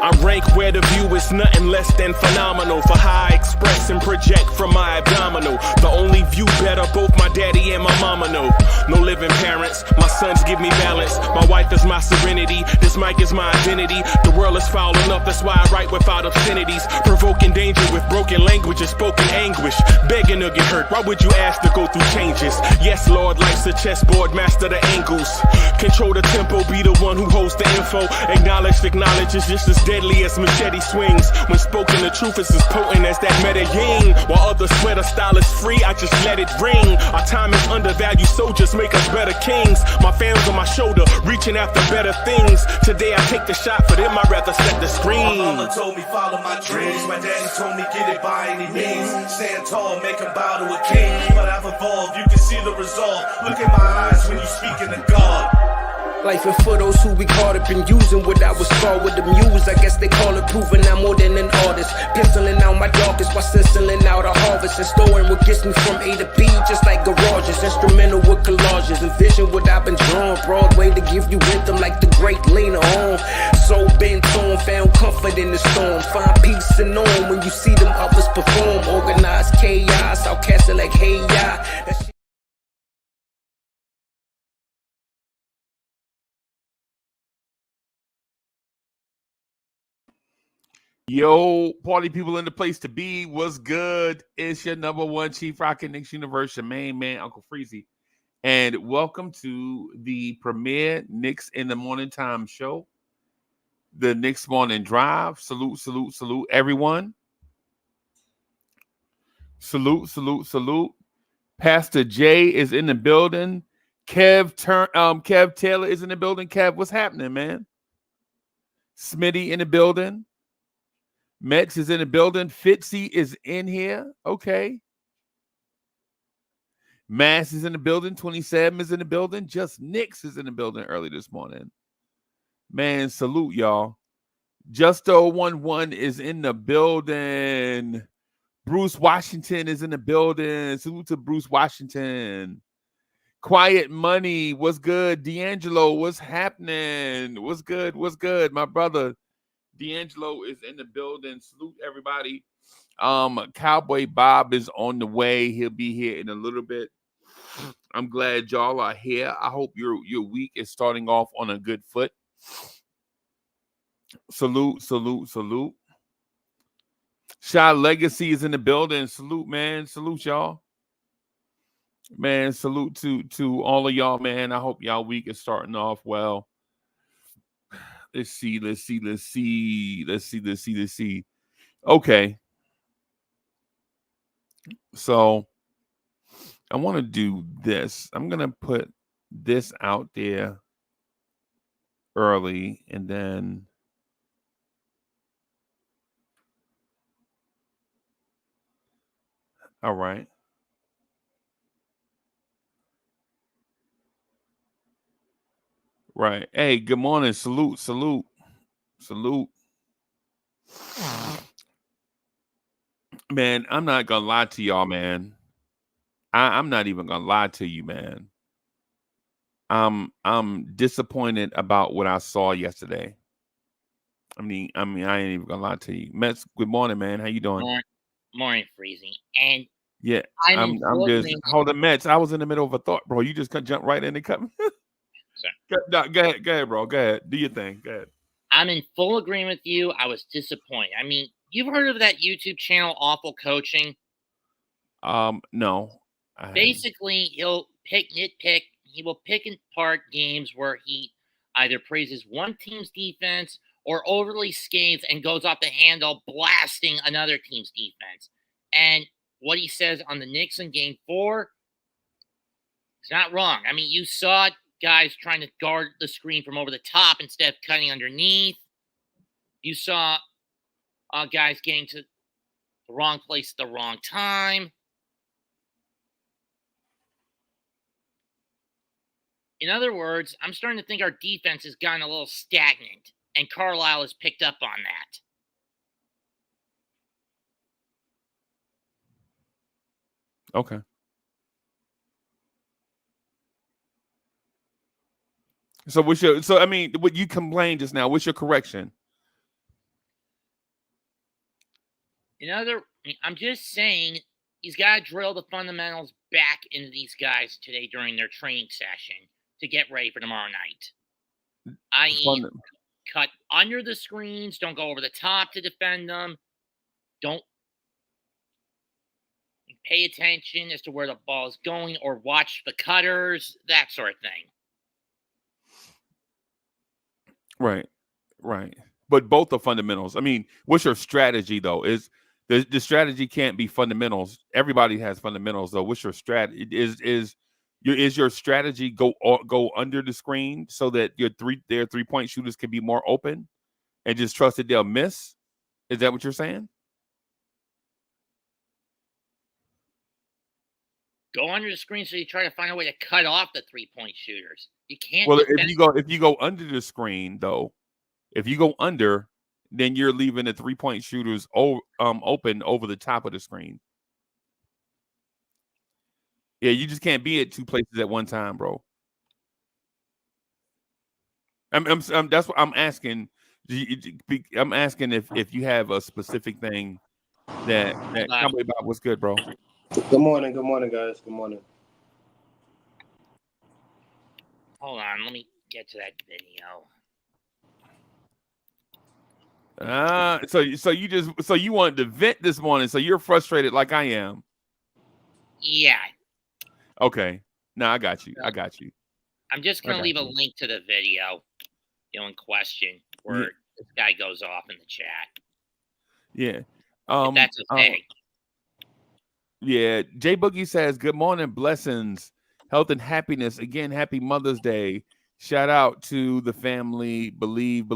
I rank where the view is nothing less than phenomenal for how I express and project from my abdominal. The only view better, both my daddy and my mama know. No living parents, my sons give me balance. My wife is my serenity, this mic is my identity. The world is foul enough, that's why I write without obscenities. Provoking danger with broken language and spoken anguish. Begging to get hurt, why would you ask to go through changes? Yes, Lord, life's a chessboard, master the angles. Control the tempo, be the one who holds the info. Acknowledge is just as deadly as machete swings. When spoken, the truth is as potent as that Medellin. While others swear the style is free, I just let it ring. Our time is undervalued, soldiers make us better kings. My fans on my shoulder, reaching after better things. Today I take the shot, for them I'd rather set the screen. My mama told me follow my dreams. My daddy told me get it by any means. Stand tall, make him bow to a king. But I've evolved, you can see the resolve. Look in my eyes when you speaking to God. Life and for those who we caught up in using what I was called with the muse. I guess they call it proving I'm more than an artist. Penciling out my darkest while stenciling out a harvest. And storing what gets me from A to B, just like garages. Instrumental with collages. Envision what I've been drawn. Broadway to give you rhythm like the great Lena Horne. Soul bent on, found comfort in the storm. Find peace and on when you see them others perform. Organized chaos, outcasted like hey ya. Yo, party people in the place to be. What's good? It's your number one Chief Rockin' Knicks Universe, your main man, Uncle Freezy. And welcome to the premier Knicks in the Morning Time show, the Knicks Morning Drive. Salute, salute, salute, everyone. Salute, salute, salute. Pastor Jay is in the building. Kev Taylor is in the building. Kev, what's happening, man? Smitty in the building. Metz is in the building. Fitzy is in here. Okay. Mass is in the building. 27 is in the building. Just Knicks is in the building early this morning. Man, salute, y'all. Justo11 is in the building. Bruce Washington is in the building. Salute to Bruce Washington. Quiet Money. What's good? D'Angelo, what's happening? What's good? What's good? My brother D'Angelo is in the building. Salute everybody. Cowboy Bob is on the way. He'll be here in a little bit. I'm glad y'all are here. I hope your week is starting off on a good foot. Salute, salute, salute. Shy Legacy is in the building. Salute, man. Salute, y'all. Man, salute to all of y'all, man. I hope y'all week is starting off well. Let's see. Okay. So I want to do this. I'm going to put this out there early and then all right. Right. Hey, good morning. Salute, salute, salute. Man, I'm not gonna lie to y'all, man. I'm not even gonna lie to you, man. I'm disappointed about what I saw yesterday. I mean, I ain't even gonna lie to you. Mets, good morning, man. How you doing? Morning, Freezy. And yeah, I'm just hold on, Mets. I was in the middle of a thought, bro. You just jump right in and cut me. Go ahead, bro. Go ahead. Do your thing. Go ahead. I'm in full agreement with you. I was disappointed. I mean, you've heard of that YouTube channel, Awful Coaching? No. Basically, he'll nitpick. He will pick apart games where he either praises one team's defense or overly scaths and goes off the handle blasting another team's defense. And what he says on the Knicks in Game 4 is not wrong. I mean, you saw guys trying to guard the screen from over the top instead of cutting underneath. You saw guys getting to the wrong place at the wrong time. In other words, I'm starting to think our defense has gotten a little stagnant, and Carlisle has picked up on that. Okay. So what's your? So I mean, what you complained just now? What's your correction? I'm just saying he's got to drill the fundamentals back into these guys today during their training session to get ready for tomorrow night. I.e., cut under the screens, don't go over the top to defend them, don't pay attention as to where the ball is going or watch the cutters, that sort of thing. Right. But both are fundamentals. I mean, what's your strategy though? Is the strategy can't be fundamentals. Everybody has fundamentals though. What's your strategy? Is your strategy go under the screen so that their 3-point shooters can be more open and just trust that they'll miss? Is that what you're saying? Go under the screen so you try to find a way to cut off the 3-point shooters. You can't. Well, if you go under the screen though, if you go under, then you're leaving the 3-point shooters open over the top of the screen. Yeah, you just can't be at two places at one time, bro. That's what I'm asking. I'm asking if you have a specific thing that Cowboy Bob, what's good, bro? Good morning, guys. Good morning. Hold on, let me get to that video. So you wanted to vent this morning, so you're frustrated like I am. Yeah. Okay. No, I got you. I'm just gonna leave a link to the video, in question where this guy goes off in the chat. Yeah. If that's okay. Yeah. Jay Boogie says, "Good morning, blessings, health, and happiness. Again, happy Mother's Day. Shout out to the family. Believe.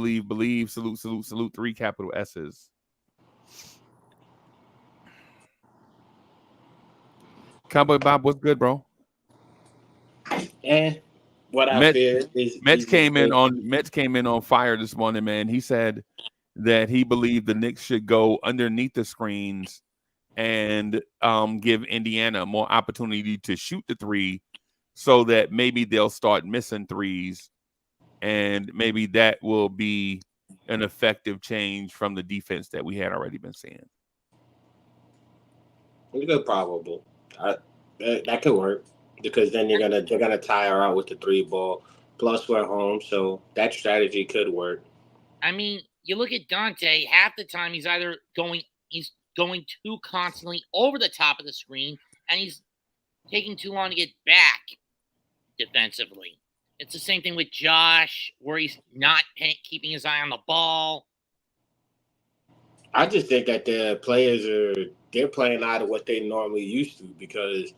Salute. 3 capital S's." Cowboy Bob, what's good, bro? And what I fear is Mets came in on fire this morning, man. He said that he believed the Knicks should go underneath the screens and give Indiana more opportunity to shoot the 3 so that maybe they'll start missing 3s, and maybe that will be an effective change from the defense that we had already been seeing. It's good, probable. That could work because then they're gonna tire out with the 3 ball. Plus, we're home, so that strategy could work. I mean, you look at Dante. Half the time, he's going too constantly over the top of the screen, and he's taking too long to get back defensively. It's the same thing with Josh, where he's not keeping his eye on the ball. I just think that the players they're playing out of what they normally used to because,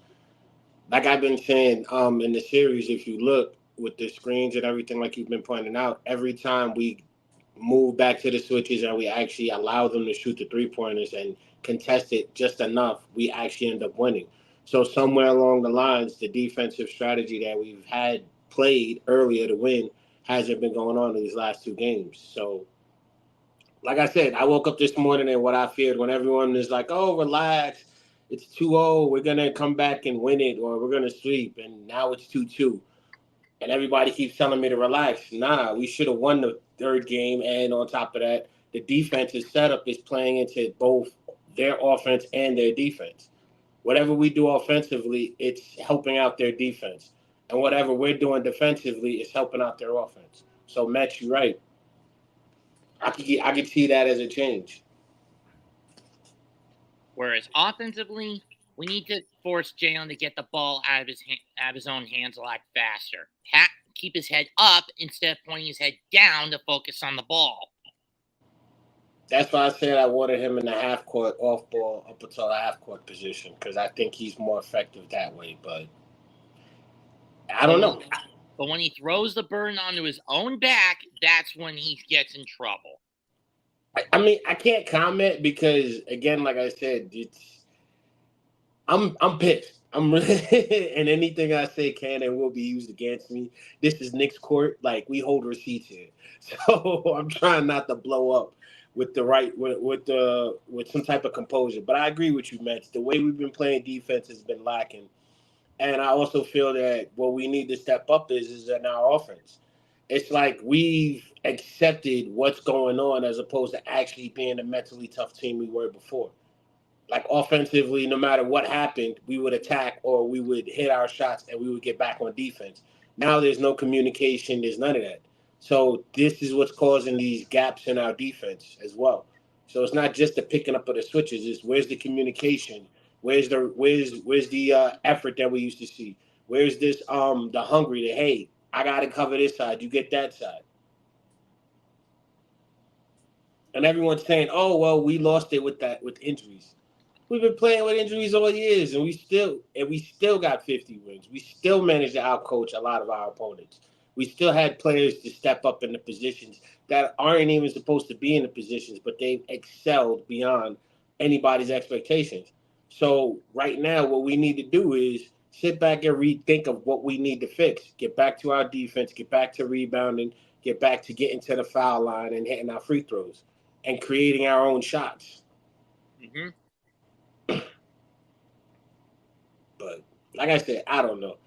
like I've been saying, in the series, if you look with the screens and everything, like you've been pointing out, every time we move back to the switches and we actually allow them to shoot the 3-pointers and contest it just enough, we actually end up winning. So somewhere along the lines, the defensive strategy that we've had played earlier to win hasn't been going on in these last 2 games. So, like I said, I woke up this morning and what I feared when everyone is like, oh, relax, it's 2-0, we're going to come back and win it, or we're going to sweep, and now it's 2-2. And everybody keeps telling me to relax. Nah, we should have won the 3rd game, and on top of that, the defensive setup is playing into both their offense and their defense. Whatever we do offensively, it's helping out their defense. And whatever we're doing defensively is helping out their offense. So, Matt, you're right. I could see that as a change. Whereas offensively, we need to force Jalen to get the ball out of his own hands a lot faster. Keep his head up instead of pointing his head down to focus on the ball. That's why I said I wanted him in the half court, off ball, up until the half court position, because I think he's more effective that way. But I don't know. But when he throws the burden onto his own back, that's when he gets in trouble. I mean, I can't comment because, again, like I said, I'm pissed. I'm really, and anything I say can and will be used against me. This is Knicks court. Like, we hold receipts here. So I'm trying not to blow up. with some type of composure. But I agree with you, Mets. The way we've been playing defense has been lacking, and I also feel that what we need to step up is in our offense. It's like we've accepted what's going on as opposed to actually being the mentally tough team we were before. Like offensively, no matter what happened, we would attack or we would hit our shots and we would get back on defense. Now there's no communication, there's none of that. So this is what's causing these gaps in our defense as well. So it's not just the picking up of the switches, it's where's the communication? Where's the effort that we used to see? Where's this the hungry that, hey, I gotta cover this side, you get that side. And everyone's saying, oh well, we lost it with injuries. We've been playing with injuries all years, and we still got 50 wins. We still managed to outcoach a lot of our opponents. We still had players to step up in the positions that aren't even supposed to be in the positions, but they've excelled beyond anybody's expectations. So right now, what we need to do is sit back and rethink of what we need to fix. Get back to our defense, get back to rebounding, get back to getting to the foul line and hitting our free throws and creating our own shots. Mm-hmm. But like I said, I don't know.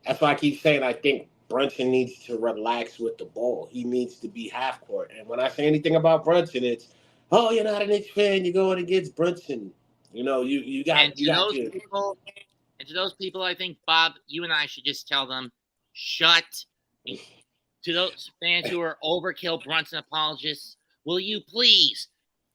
That's why I keep saying I think Brunson needs to relax with the ball. He needs to be half court. And when I say anything about Brunson, it's, oh, you're not a Knicks fan. You're going against Brunson. You know, you got and to those people, I think, Bob, you and I should just tell them, shut. To those fans who are overkill Brunson apologists, will you please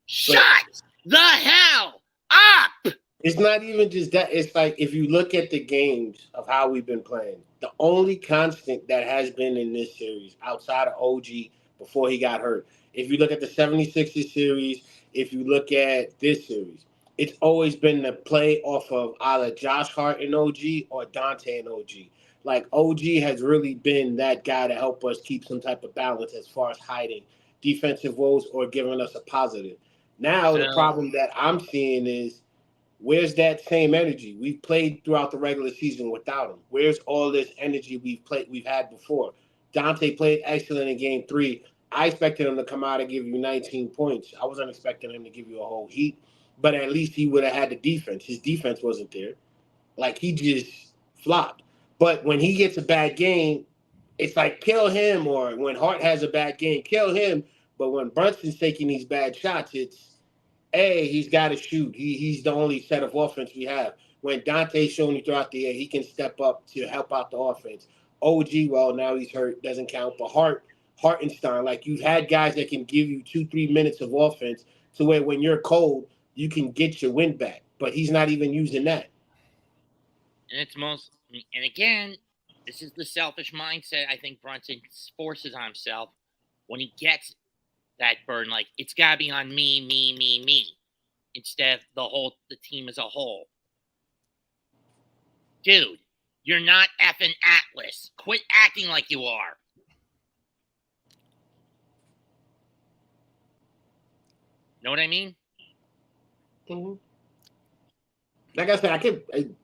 shut the hell up? It's not even just that. It's like if you look at the games of how we've been playing, the only constant that has been in this series outside of OG before he got hurt, if you look at the 76ers series, if you look at this series, it's always been the play off of either Josh Hart and OG or Dante and OG. Like OG has really been that guy to help us keep some type of balance as far as hiding defensive woes or giving us a positive. Now, the problem that I'm seeing is, where's that same energy? We've played throughout the regular season without him. Where's all this energy we've had before? Dante played excellent in game 3. I expected him to come out and give you 19 points. I wasn't expecting him to give you a whole heat, but at least he would have had the defense. His defense wasn't there. Like, he just flopped. But when he gets a bad game, it's like kill him, or when Hart has a bad game, kill him. But when Brunson's taking these bad shots, it's, hey, he's got to shoot. He's the only set of offense we have. When Dante's showing you throughout the air, he can step up to help out the offense. OG, well, now he's hurt, doesn't count. But Hartenstein, like, you've had guys that can give you 2-3 minutes of offense to where when you're cold, you can get your wind back. But he's not even using that. And again, this is the selfish mindset I think Brunson forces on himself when he gets that burden. Like, it's got to be on me, instead of the team as a whole. Dude, you're not effing Atlas. Quit acting like you are. Know what I mean? Mm-hmm. Like I said,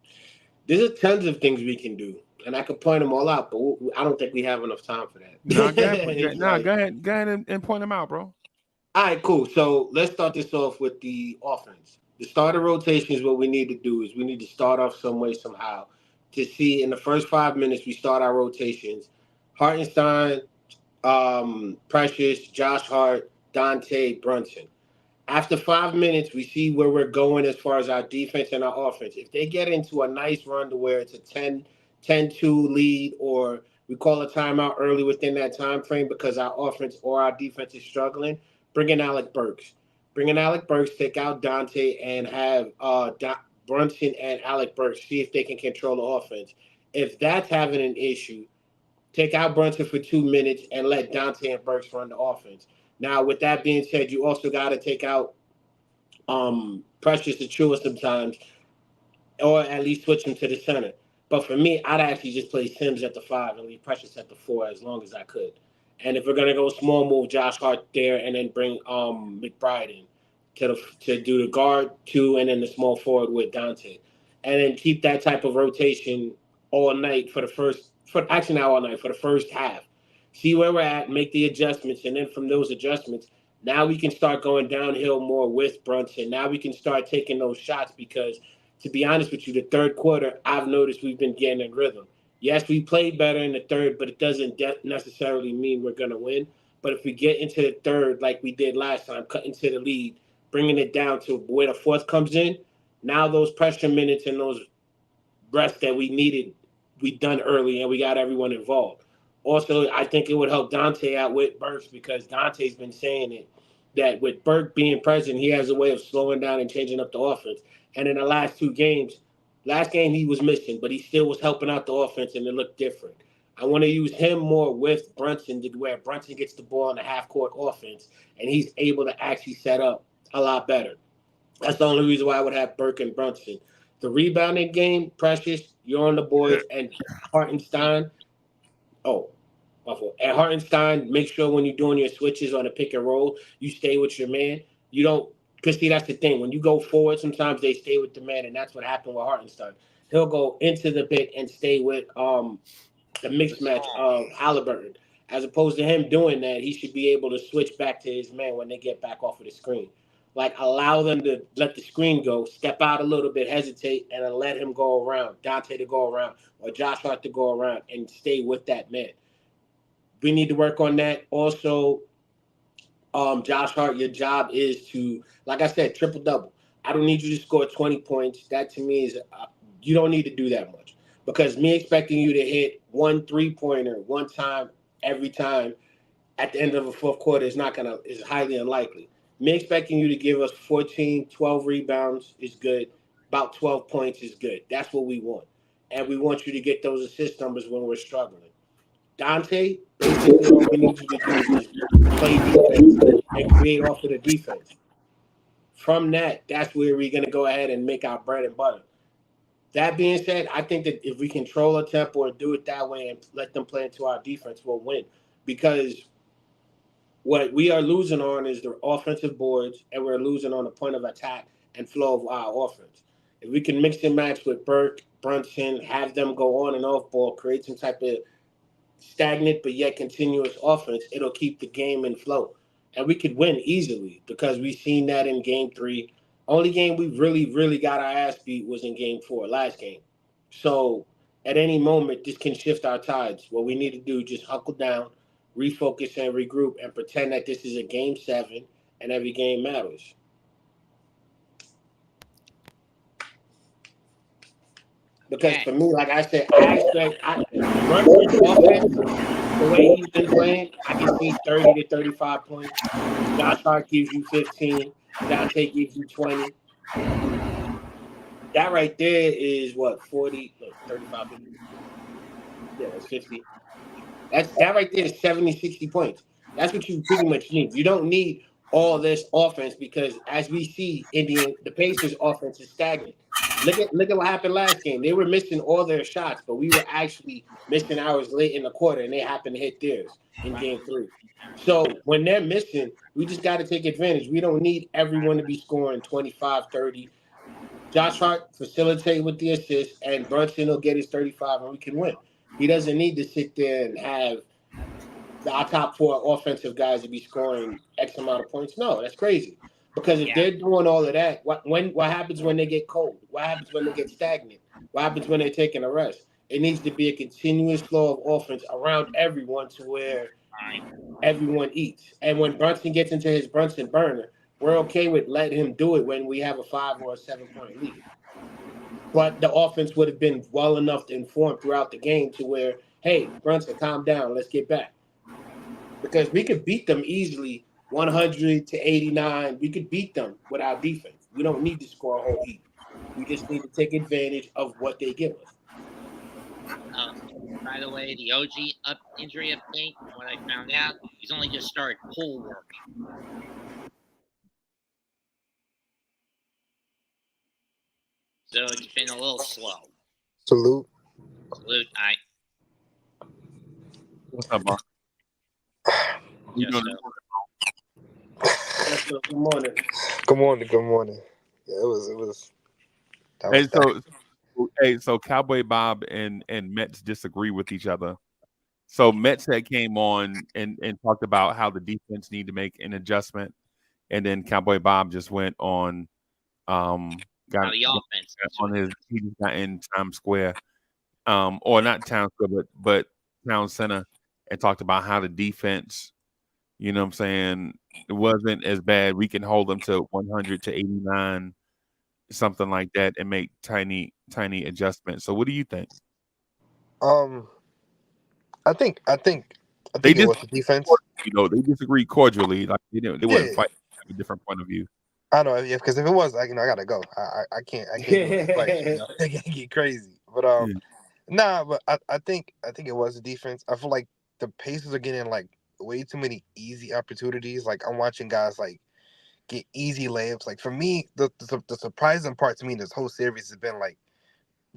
there's tons of things we can do, and I could point them all out, but I don't think we have enough time for that. Go ahead and point them out, bro. All right, cool. So let's start this off with the offense. The starter rotation is what we need to do. Is we need to start off some way, somehow, to see in the first 5 minutes we start our rotations. Hartenstein, Precious, Josh Hart, Dante, Brunson. After 5 minutes, we see where we're going as far as our defense and our offense. If they get into a nice run to where it's a 10-2 lead, or we call a timeout early within that time frame because our offense or our defense is struggling, bring in Alec Burks. Take out Dante, and have Brunson and Alec Burks see if they can control the offense. If that's having an issue, take out Brunson for 2 minutes and let Dante and Burks run the offense. Now, with that being said, you also got to take out Precious Achua sometimes, or at least switch him to the center. But for me, I'd actually just play Sims at the 5 and leave Precious at the 4 as long as I could. And if we're going to go small, move Josh Hart there and then bring McBride in to do the guard 2 and then the small forward with Dante. And then keep that type of rotation all night for the first half. See where we're at, make the adjustments, and then from those adjustments, Now we can start going downhill more with Brunson. Now we can start taking those shots because, to be honest with you, the third quarter, I've noticed we've been getting in rhythm. Yes, we played better in the third, but it doesn't necessarily mean we're going to win. But if we get into the third like we did last time, cutting to the lead, bringing it down to where the fourth comes in, now those pressure minutes and those rests that we needed, we done early, and we got everyone involved. Also, I think it would help Dante out with Burks because Dante's been saying it that with Burke being present, he has a way of slowing down and changing up the offense. And in the last two games, last game he was missing, but he still was helping out the offense, and it looked different. I want to use him more with Brunson to where Brunson gets the ball in the half court offense, and he's able to actually set up a lot better. That's the only reason why I would have Burke and Brunson. The rebounding game, Precious, you're on the boards, and Hartenstein. Oh, my fault. And Hartenstein, make sure when you're doing your switches on a pick and roll, you stay with your man. You don't, because see, that's the thing. When you go forward, sometimes they stay with the man, and that's what happened with Hartenstein. He'll go into the pick and stay with the mixed match of Halliburton. As opposed to him doing that, he should be able to switch back to his man when they get back off of the screen. Like allow them to let the screen go, step out a little bit, hesitate, and then let him go around, Dante to go around, or Josh Hart to go around and stay with that man. We need to work on that. Also, Josh Hart, your job is to, like I said, triple double. I don't need you to score 20 points. That to me is you don't need to do that much because me expecting you to hit 1 3-pointer one time every time at the end of a fourth quarter is highly unlikely. Me expecting you to give us 14, 12 rebounds is good. About 12 points is good. That's what we want. And we want you to get those assist numbers when we're struggling. Dante, basically all we need you to do is just play defense and create off of the defense. From that, that's where we're going to go ahead and make our bread and butter. That being said, I think that if we control a tempo and do it that way and let them play into our defense, we'll win. Because what we are losing on is the offensive boards, and we're losing on the point of attack and flow of our offense. If we can mix and match with Burke, Brunson, have them go on and off ball, create some type of stagnant but yet continuous offense, it'll keep the game in flow. And we could win easily because we've seen that in game 3. Only game we really got our ass beat was in game 4, last game. So at any moment, this can shift our tides. What we need to do is just hunkle down, refocus and regroup, and pretend that this is a game 7 and every game matters. Because for me, like I said, I expect Brunson's offense, the way he's been playing, I can see 30 to 35 points. Josh Hart gives you 15. Dante gives you 20. That right there is what, 40, look, 35, 50. Yeah, that's 50. That right there is 70, 60 points. That's what you pretty much need. You don't need all this offense because as we see, the Pacers offense is stagnant. Look at what happened last game. They were missing all their shots, but we were actually missing ours late in the quarter, and they happened to hit theirs in game 3. So when they're missing, we just got to take advantage. We don't need everyone to be scoring 25, 30. Josh Hart facilitate with the assist, and Brunson will get his 35, and we can win. He doesn't need to sit there and have our top 4 offensive guys to be scoring X amount of points. No, that's crazy. Because if they're doing all of that, what happens when they get cold? What happens when they get stagnant? What happens when they're taking a rest? It needs to be a continuous flow of offense around everyone to where everyone eats. And when Brunson gets into his Brunson burner, we're okay with letting him do it when we have a 5 or a 7-point lead. But the offense would have been well enough informed throughout the game to where, hey, Brunson, calm down. Let's get back. Because we could beat them easily 100 to 89. We could beat them with our defense. We don't need to score a whole heap. We just need to take advantage of what they give us. By the way, the OG injury update, what I found out, he's only just started pull working. So it's been a little slow. Salute. Salute. What's up, Mark? Good morning. Good morning. Yeah, it was. So Cowboy Bob and Mets disagree with each other. So Mets had came on and talked about how the defense need to make an adjustment, and then Cowboy Bob just went on, got the offense. on his he just got in Times Square, or not Times Square, but Town Center, and talked about how the defense, you know what I'm saying, it wasn't as bad. We can hold them to 100 to 89, something like that, and make tiny adjustments. So what do you think? I think They it was the defense. they disagree cordially. Like they wouldn't Yeah, fight. Have a different point of view. I know. Yeah, because if it was, I gotta go. I can't do it. Like, I can't get crazy. But Yeah. nah. But I think it was the defense. I feel like the Pacers are getting like way too many easy opportunities. Like I'm watching guys like get easy layups. Like for me, the surprising part to me in this whole series has been like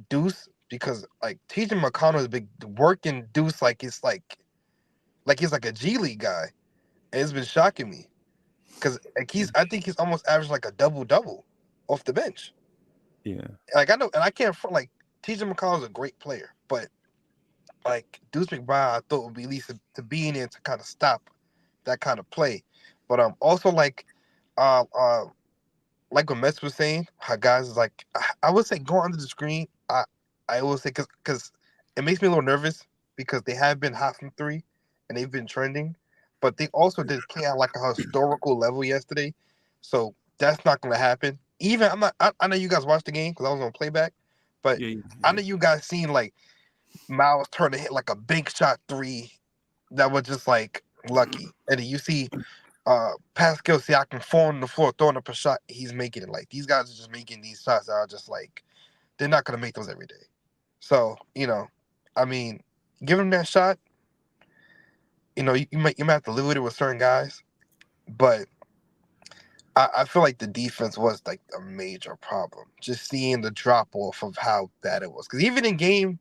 Deuce, because like TJ McConnell has been working Deuce like it's like he's like a G League guy, and it's been shocking me because like I think he's almost averaged like a double off the bench. Yeah. Like I know, and I can't front like TJ McConnell's a great player, but like Deuce McBride, I thought would be at least to be in there to kind of stop that kind of play. But also uh, uh, like what Mets was saying, how guys is like I would say go under the screen. I will say because it makes me a little nervous because they have been hot from three and they've been trending, but they also did play at like a historical level yesterday, so that's not going to happen. Even I'm not. I know you guys watched the game because I was on playback, but Yeah. I know you guys seen like Miles turn to hit like a big shot three that was just like lucky, and then you see Pascal Siakam falling on the floor, throwing up a shot, he's making it. Like these guys are just making these shots that are just like they're not gonna make those every day. So, I mean, give them that shot. You might have to live with it with certain guys, but I feel like the defense was like a major problem. Just seeing the drop off of how bad it was. Because even in game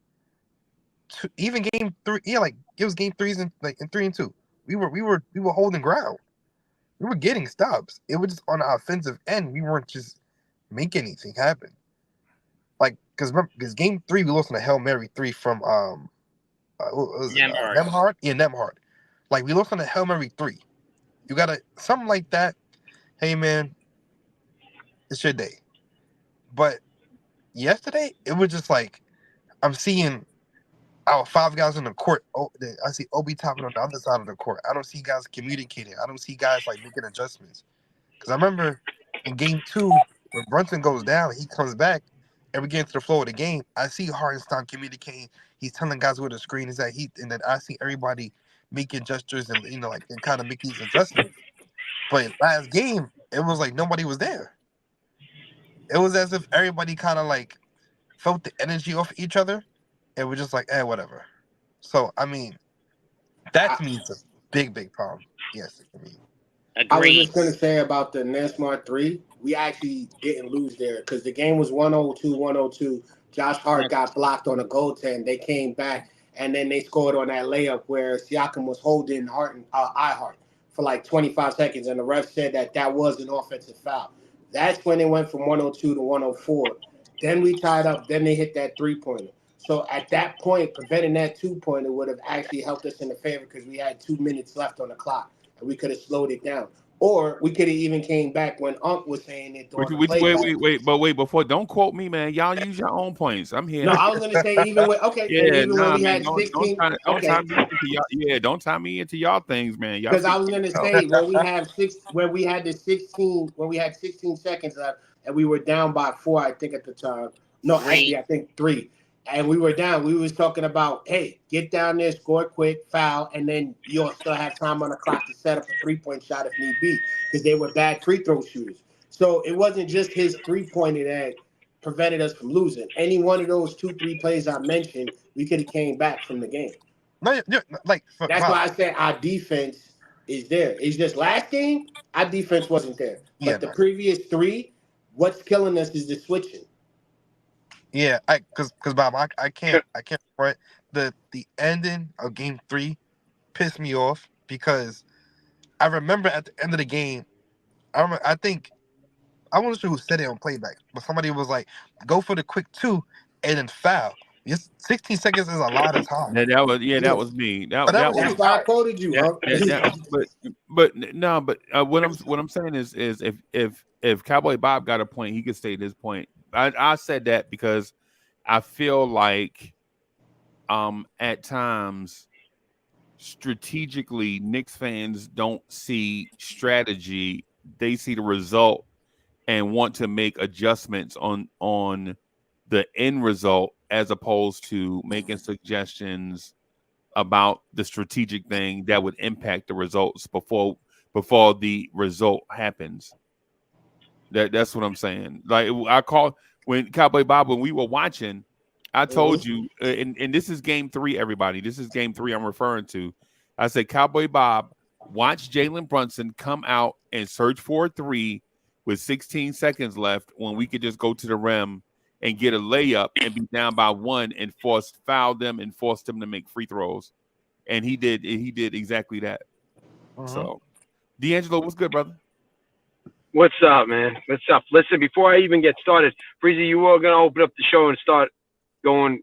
two, even game three, yeah, like it was game threes and like in 3 and 2. We were holding ground. We were getting stops. It was just on the offensive end. We weren't just making anything happen. Like because game three we lost on a Hail Mary three from what was it? Nemhard. Nemhard? Yeah, Nemhard. Like we lost on a Hail Mary three. You gotta something like that. Hey man, it's your day. But yesterday it was just like I'm seeing our 5 guys on the court. Oh, I see Obi Toppin on the other side of the court. I don't see guys communicating. I don't see guys like making adjustments. Because I remember in game two, when Brunson goes down, he comes back, and we get into the flow of the game. I see Hardenstein communicating. He's telling guys where the screen is at. And then I see everybody making gestures and and kind of making these adjustments. But last game, it was like nobody was there. It was as if everybody kind of like felt the energy off each other, and we're just like, whatever. So I mean, that to me is a big problem. Yes, for me. I was Agreed. just going to say about the Nesmar 3, we actually didn't lose there because the game was 102-102. Josh Hart got blocked on a goaltend. They came back, and then they scored on that layup where Siakam was holding Ihart for like 25 seconds, and the ref said that was an offensive foul. That's when it went from 102 to 104. Then we tied up. Then they hit that three-pointer. So at that point, preventing that two-pointer would have actually helped us in the favor because we had 2 minutes left on the clock. And we could have slowed it down. Or we could have even came back when Unc was saying it during the playback. Wait, before, don't quote me, man. Y'all use your own points. I'm here. No, I was gonna say even with when we man. had 16. Don't tie me into y'all. Yeah, don't tie me into y'all things, man. Y'all Because I was gonna say when we had 16 seconds left and we were down by 4, I think at the time. No, actually I think 3. And we were down. We was talking about, hey, get down there, score quick, foul, and then you'll still have time on the clock to set up a 3-point shot if need be, because they were bad free throw shooters. So it wasn't just his 3-pointer that prevented us from losing. Any one of those 2-3 plays I mentioned, we could have came back from the game. No, That's why I said our defense is there. It's just last game, our defense wasn't there. But the previous 3, what's killing us is the switching. Yeah, because Bob, I can't front the ending of game 3 pissed me off because I remember at the end of the game, I think I wasn't sure who said it on playback, but somebody was like, "Go for the quick 2 and then foul." Just 16 seconds is a lot of time. That was me. But that was That's why I quoted you. What I'm saying is if Cowboy Bob got a point, he could state his point. I said that because I feel like at times strategically Knicks fans don't see strategy, they see the result and want to make adjustments on the end result as opposed to making suggestions about the strategic thing that would impact the results before the result happens. That's what I'm saying. Like I call when Cowboy Bob, when we were watching, I told you, and this is game 3, everybody. This is game 3 I'm referring to. I said, Cowboy Bob, watch Jalen Brunson come out and search for a 3 with 16 seconds left when we could just go to the rim and get a layup and be down by 1 and foul them and force them to make free throws. And he did exactly that. So, D'Angelo, what's good, brother? What's up, man? What's up? Listen, before I even get started, Breezy, you were going to open up the show and start going,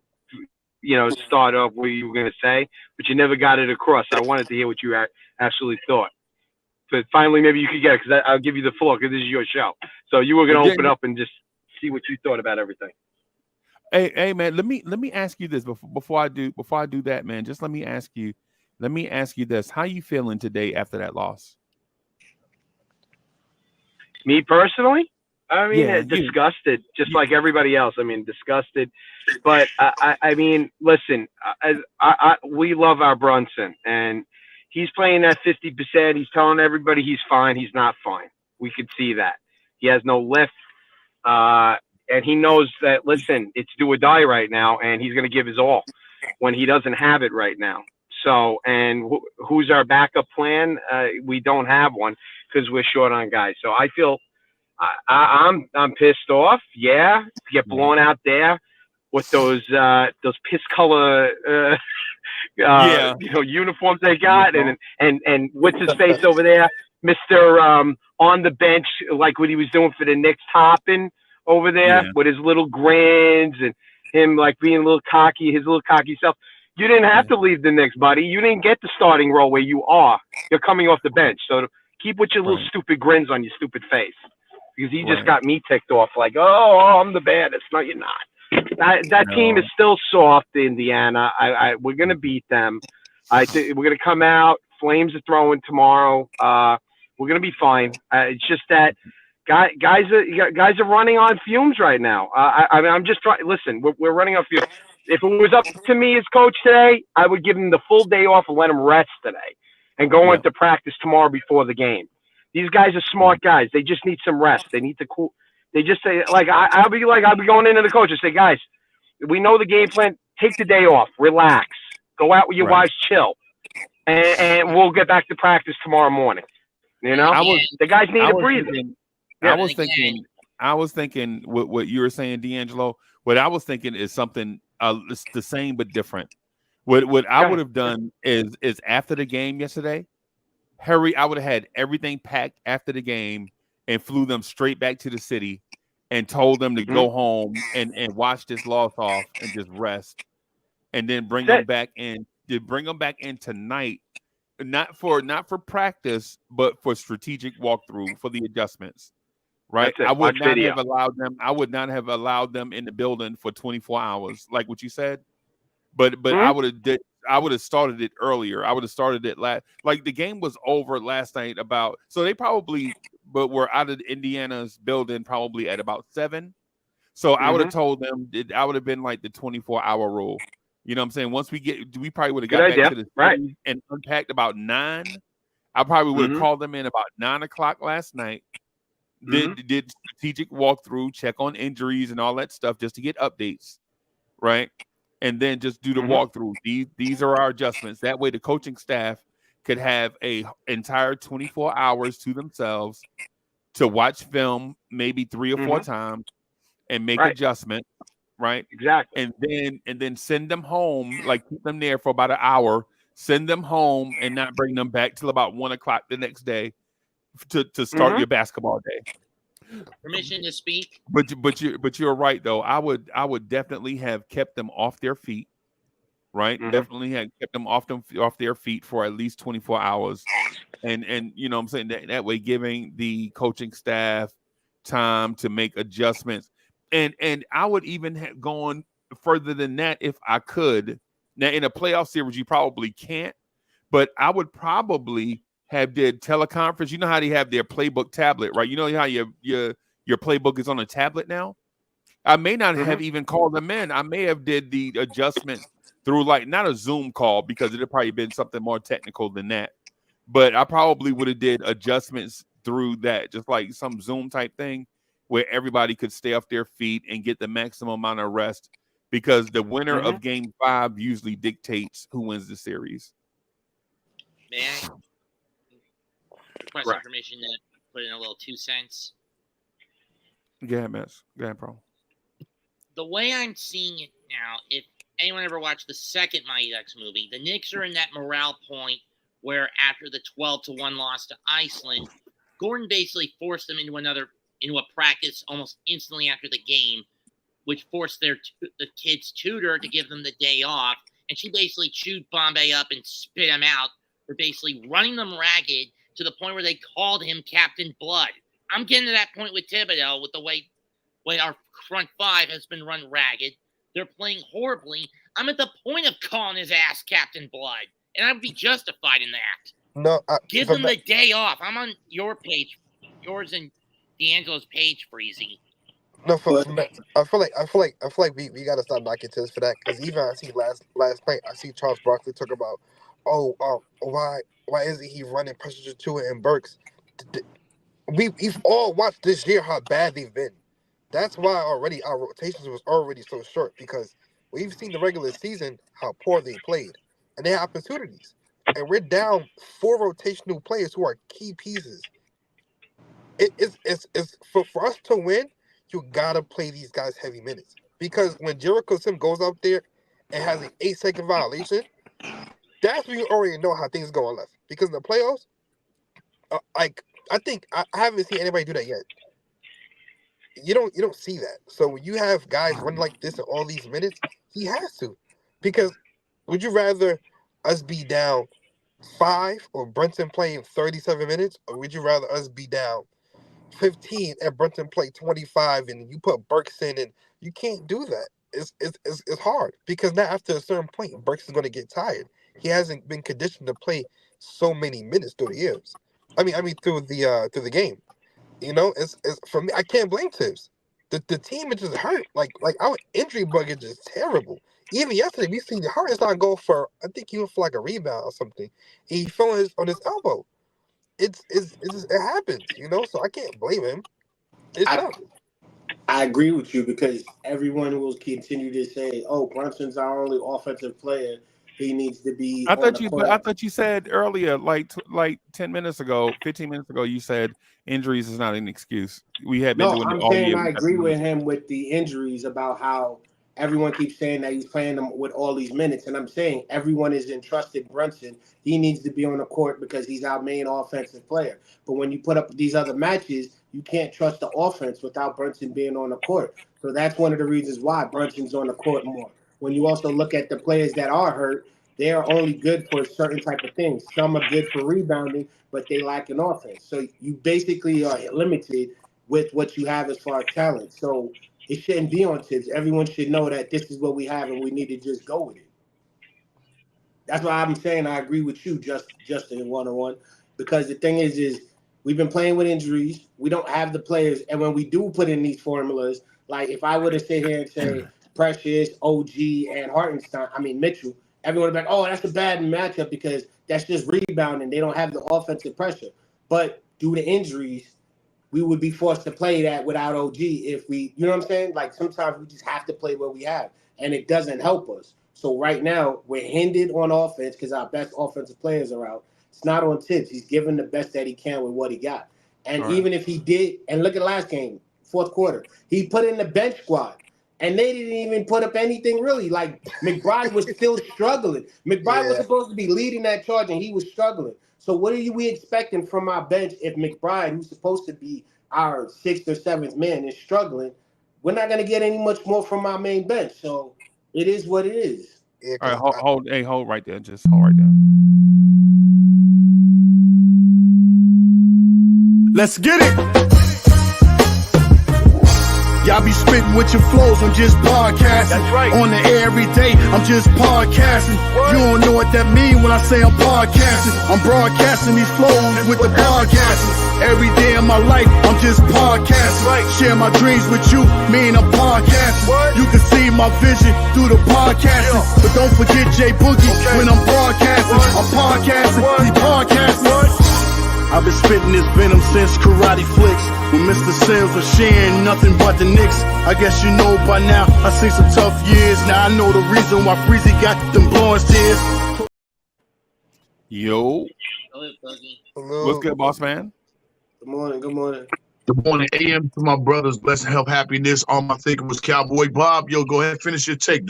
start off what you were going to say, but you never got it across. I wanted to hear what you actually thought. But finally, maybe you could get it, because I'll give you the floor, because this is your show. So you were going to open up and just see what you thought about everything. Hey, man, let me ask you this before I do that, man. Just let me ask you this: how you feeling today after that loss? Me personally, I mean, disgusted, just like everybody else. I mean, disgusted. But I mean, listen, we love our Brunson, and he's playing at 50%. He's telling everybody he's fine. He's not fine. We could see that. He has no lift. And he knows that, listen, it's do or die right now, and he's going to give his all when he doesn't have it right now. So, and who's our backup plan? We don't have one because we're short on guys. So I feel I'm pissed off. Yeah, to get blown out there with those piss color uniforms they got, and what's his face over there, Mr. On the bench, like what he was doing for the Knicks, hopping over there with his little grins and him like being a little cocky, his little cocky self. You didn't have to leave the Knicks, buddy. You didn't get the starting role where you are. You're coming off the bench. So keep with your little stupid grins on your stupid face, because he just got me ticked off like, oh, I'm the baddest. No, you're not. That team is still soft, Indiana. We're going to beat them. I think we're going to come out. Flames are throwing tomorrow. We're going to be fine. It's just that guys are running on fumes right now. I mean, I'm just trying. Listen, we're running on fumes. If it was up to me as coach today, I would give him the full day off and let him rest today and go into practice tomorrow before the game. These guys are smart guys. They just need some rest. They need to cool. They just say, like, I'll be going into the coach and say, guys, we know the game plan. Take the day off. Relax. Go out with your wives. Chill. And we'll get back to practice tomorrow morning. You know? The guys need a breather. I was thinking what you were saying, D'Angelo. What I was thinking is something it's the same but different. What I would have done is after the game yesterday, I would have had everything packed after the game and flew them straight back to the city and told them to go home and watch this loss off and just rest, and then bring them back in. Bring them back in tonight, not for practice, but for strategic walkthrough for the adjustments. Right, I would not have allowed them. I would not have allowed them in the building for 24 hours, like what you said. But I would have started it earlier. I would have started it like the game was over last night. So they probably were out of Indiana's building probably at about 7. So I would have told them I would have been like the 24-hour rule. You know what I'm saying? Once we probably would have got back to the city and unpacked about 9. I probably would have called them in about 9:00 last night. Did strategic walkthrough, check on injuries and all that stuff just to get updates, right? And then just do the walkthrough. These are our adjustments. That way the coaching staff could have a entire 24 hours to themselves to watch film maybe 3 or 4 times and make adjustments, right? Exactly. And then send them home, like keep them there for about an hour, send them home and not bring them back till about 1:00 the next day to start your basketball day. Permission to speak. But you're right though. I would definitely have kept them off their feet. Right, Mhm. definitely had kept them off their feet for at least 24 hours, and you know what I'm saying that way giving the coaching staff time to make adjustments, and I would even have gone further than that if I could. Now in a playoff series you probably can't, but I would probably have did teleconference. You know how they have their playbook tablet, right? You know how your playbook is on a tablet now. I may not Mhm. have even called them in. I may have did the adjustments through like not a Zoom call because it'd probably been something more technical than that. But I probably would have did adjustments through that, just like some Zoom type thing where everybody could stay off their feet and get the maximum amount of rest because the winner Mhm. of game 5 usually dictates who wins the series. May I request Right. permission to put in a little 2 cents? Go ahead, Miss. Go ahead, bro. The way I'm seeing it now, if anyone ever watched the second Mighty Ducks movie, the Knicks are in that morale point where after the 12-1 loss to Iceland, Gordon basically forced them into a practice almost instantly after the game, which forced the kid's tutor to give them the day off, and she basically chewed Bombay up and spit him out for basically running them ragged to the point where they called him Captain Blood. I'm getting to that point with Thibodeau with the way our front five has been run ragged. They're playing horribly. I'm at the point of calling his ass Captain Blood, and I would be justified in that. No, Give them the day off. I'm on your page, yours and D'Angelo's page, Freezy. no. I feel like we gotta stop knocking Tibbs for that because even I see last night I see Charles Barkley talk about, why isn't he running pressure to it and Burks? We've all watched this year how bad they've been. That's why already our rotations was already so short because we've seen the regular season how poor they played and they had opportunities, and we're down 4 rotational players who are key pieces. It's for us to win, you gotta play these guys heavy minutes because when Jericho Sim goes out there and has an 8-second violation, that's when you already know how things going left. Because in the playoffs, like I think I haven't seen anybody do that yet. You don't see that. So when you have guys run like this in all these minutes, he has to. Because would you rather us be down 5 or Brunson playing 37 minutes, or would you rather us be down 15 and Brunson play 25 and you put Burks in, and you can't do that. It's hard because now after a certain point, Burks is going to get tired. He hasn't been conditioned to play so many minutes through the years. I mean through the game. You know, it's for me. I can't blame Tibbs. The team is just hurt. Like our injury bug is just terrible. Even yesterday, we seen Harris not go for. I think he went for like a rebound or something. He fell on his elbow. It happens, you know. So I can't blame him. It's I tough. I agree with you because everyone will continue to say, "Oh, Brunson's our only offensive player. He needs to be on the I court." thought you said earlier, like 10 minutes ago, 15 minutes ago, you said injuries is not an excuse. We had been No, doing it I'm all saying year. I We got agree the with numbers. him with the injuries about how everyone keeps saying that he's playing them with all these minutes. And I'm saying everyone is entrusted Brunson. He needs to be on the court because he's our main offensive player. But when you put up these other matches, you can't trust the offense without Brunson being on the court. So that's one of the reasons why Brunson's on the court more. When you also look at the players that are hurt, they are only good for certain type of things. Some are good for rebounding, but they lack an offense. So you basically are limited with what you have as far as talent. So it shouldn't be on Tibbs. Everyone should know that this is what we have and we need to just go with it. That's why I'm saying I agree with you, Justin, one-on-one. Because the thing is we've been playing with injuries. We don't have the players. And when we do put in these formulas, like if I were to sit here and say Precious, OG, and Mitchell, everyone would be like, oh, that's a bad matchup because that's just rebounding. They don't have the offensive pressure. But due to injuries, we would be forced to play that without OG if we, you know what I'm saying? Like sometimes we just have to play what we have, and it doesn't help us. So right now we're hindered on offense because our best offensive players are out. It's not on Tibbs. He's giving the best that he can with what he got. And All right. even if he did, and look at last game, fourth quarter, he put in the bench squad. And they didn't even put up anything really. Like McBride was still struggling. McBride was Yeah. supposed to be leading that charge, and he was struggling. So what are we expecting from our bench if McBride, who's supposed to be our sixth or seventh man is struggling, we're not going to get any much more from our main bench. So it is what it is. Yeah, All right, 'cause hold right there. Just hold right there. Let's get it. Y'all be spitting with your flows, I'm just podcasting. That's right. On the air every day, I'm just podcasting. You don't know what that mean when I say I'm podcasting. I'm broadcasting these flows with the podcasting. Every day of my life, I'm just podcasting. Share my dreams with you, mean I'm podcasting. You can see my vision through the podcasting. But don't forget J Boogie when I'm broadcasting. I'm podcasting, he's podcasting. I've been spitting this venom since Karate Flicks. When Mr. Sales was sharing nothing but the Knicks. I guess you know by now, I seen some tough years. Now I know the reason why Freezy got them blowing tears. Yo, Hello, Boogie. hello. what's good, boss man? Good morning. Good morning. Good morning, AM to my brothers. Blessing, help, happiness. All my thinking was Cowboy Bob. Yo, go ahead and finish your take.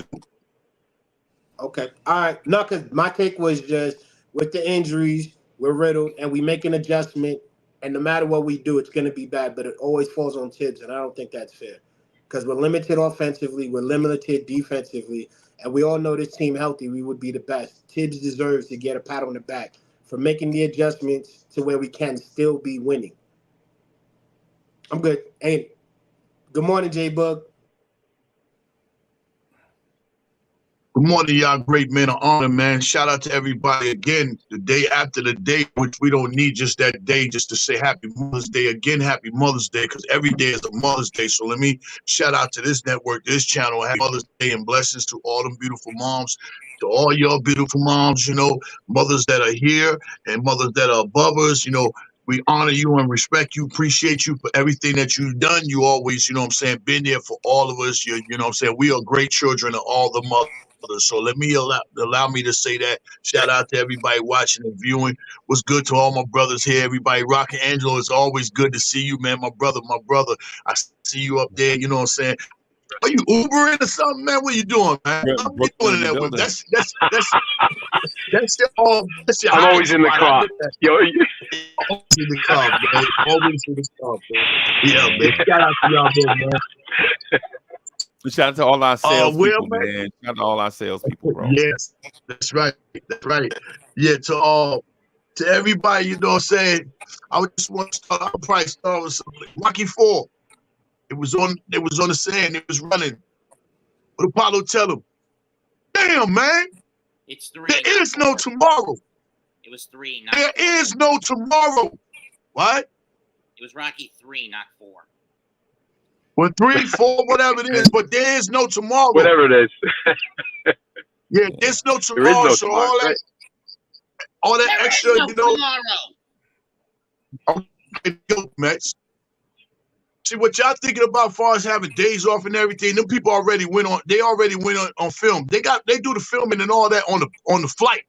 Okay. All right. No, because my take was just with the injuries, we're riddled, and we make an adjustment, and no matter what we do, it's going to be bad, but it always falls on Tibbs, and I don't think that's fair because we're limited offensively, we're limited defensively, and we all know this team healthy, we would be the best. Tibbs deserves to get a pat on the back for making the adjustments to where we can still be winning. I'm good. And good morning, J-Bug. Good morning, y'all great men of honor, man. Shout out to everybody again. The day after the day, which we don't need just that day just to say Happy Mother's Day. Again, Happy Mother's Day, because every day is a Mother's Day. So let me shout out to this network, this channel. Happy Mother's Day and blessings to all them beautiful moms, to all your beautiful moms, you know, mothers that are here and mothers that are above us, you know. We honor you and respect you, appreciate you for everything that you've done. You always, you know what I'm saying, been there for all of us. You know what I'm saying? We are great children of all the mothers. So let me allow me to say that. Shout out to everybody watching and viewing. What's good to all my brothers here, everybody rocking. Angelo, it's always good to see you, man. My brother. I see you up there, you know what I'm saying? Are you Ubering or something, man? What you doing, man? Yeah, I'm Brooklyn doing in the that with. building. That's your I'm always in the car. Yo, always in the car, man. Always in the car, man. Yeah, man. Shout out to y'all, man. Shout out to all our salespeople, Will, man. Shout out to all our salespeople, bro. Yes, that's right. That's right. Yeah, to everybody, you know what I'm saying? I would just want to start. I'll probably start with something. Rocky 4. It was on the sand, it was running. What Apollo tell him? Damn, man. It's 3. There is no tomorrow. It was 3, not There 4. is no tomorrow. What? It was Rocky 3, not 4. Well, 3, 4, whatever it is, but there is no tomorrow. whatever it is. Yeah, there's no There is tomorrow. no So tomorrow. all that There extra, is no you know, tomorrow. Mets. See what y'all thinking about as far as having days off and everything. Them people already went on. They already went on film. They do the filming and all that on the flight.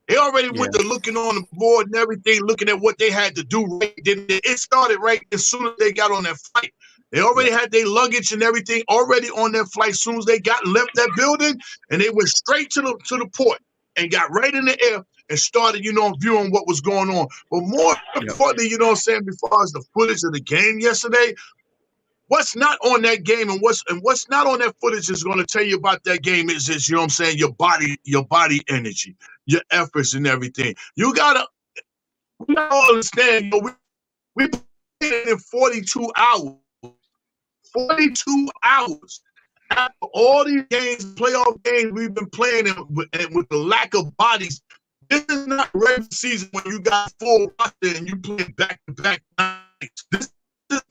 They already went to looking on the board and everything, looking at what they had to do. Right then, it started right as soon as they got on that flight. They already had their luggage and everything already on their flight. As soon as they left that building, and they went straight to the port and got right in the air and started, you know, viewing what was going on. But more importantly, you know what I'm saying, as far as the footage of the game yesterday, what's not on that game and what's not on that footage is going to tell you about that game is you know what I'm saying, your body energy, your efforts and everything. We gotta understand, you know, we played it in 42 hours. 42 hours. After all these games, playoff games we've been playing and with the lack of bodies, this is not regular season when you got full roster and you play back-to-back nights. This is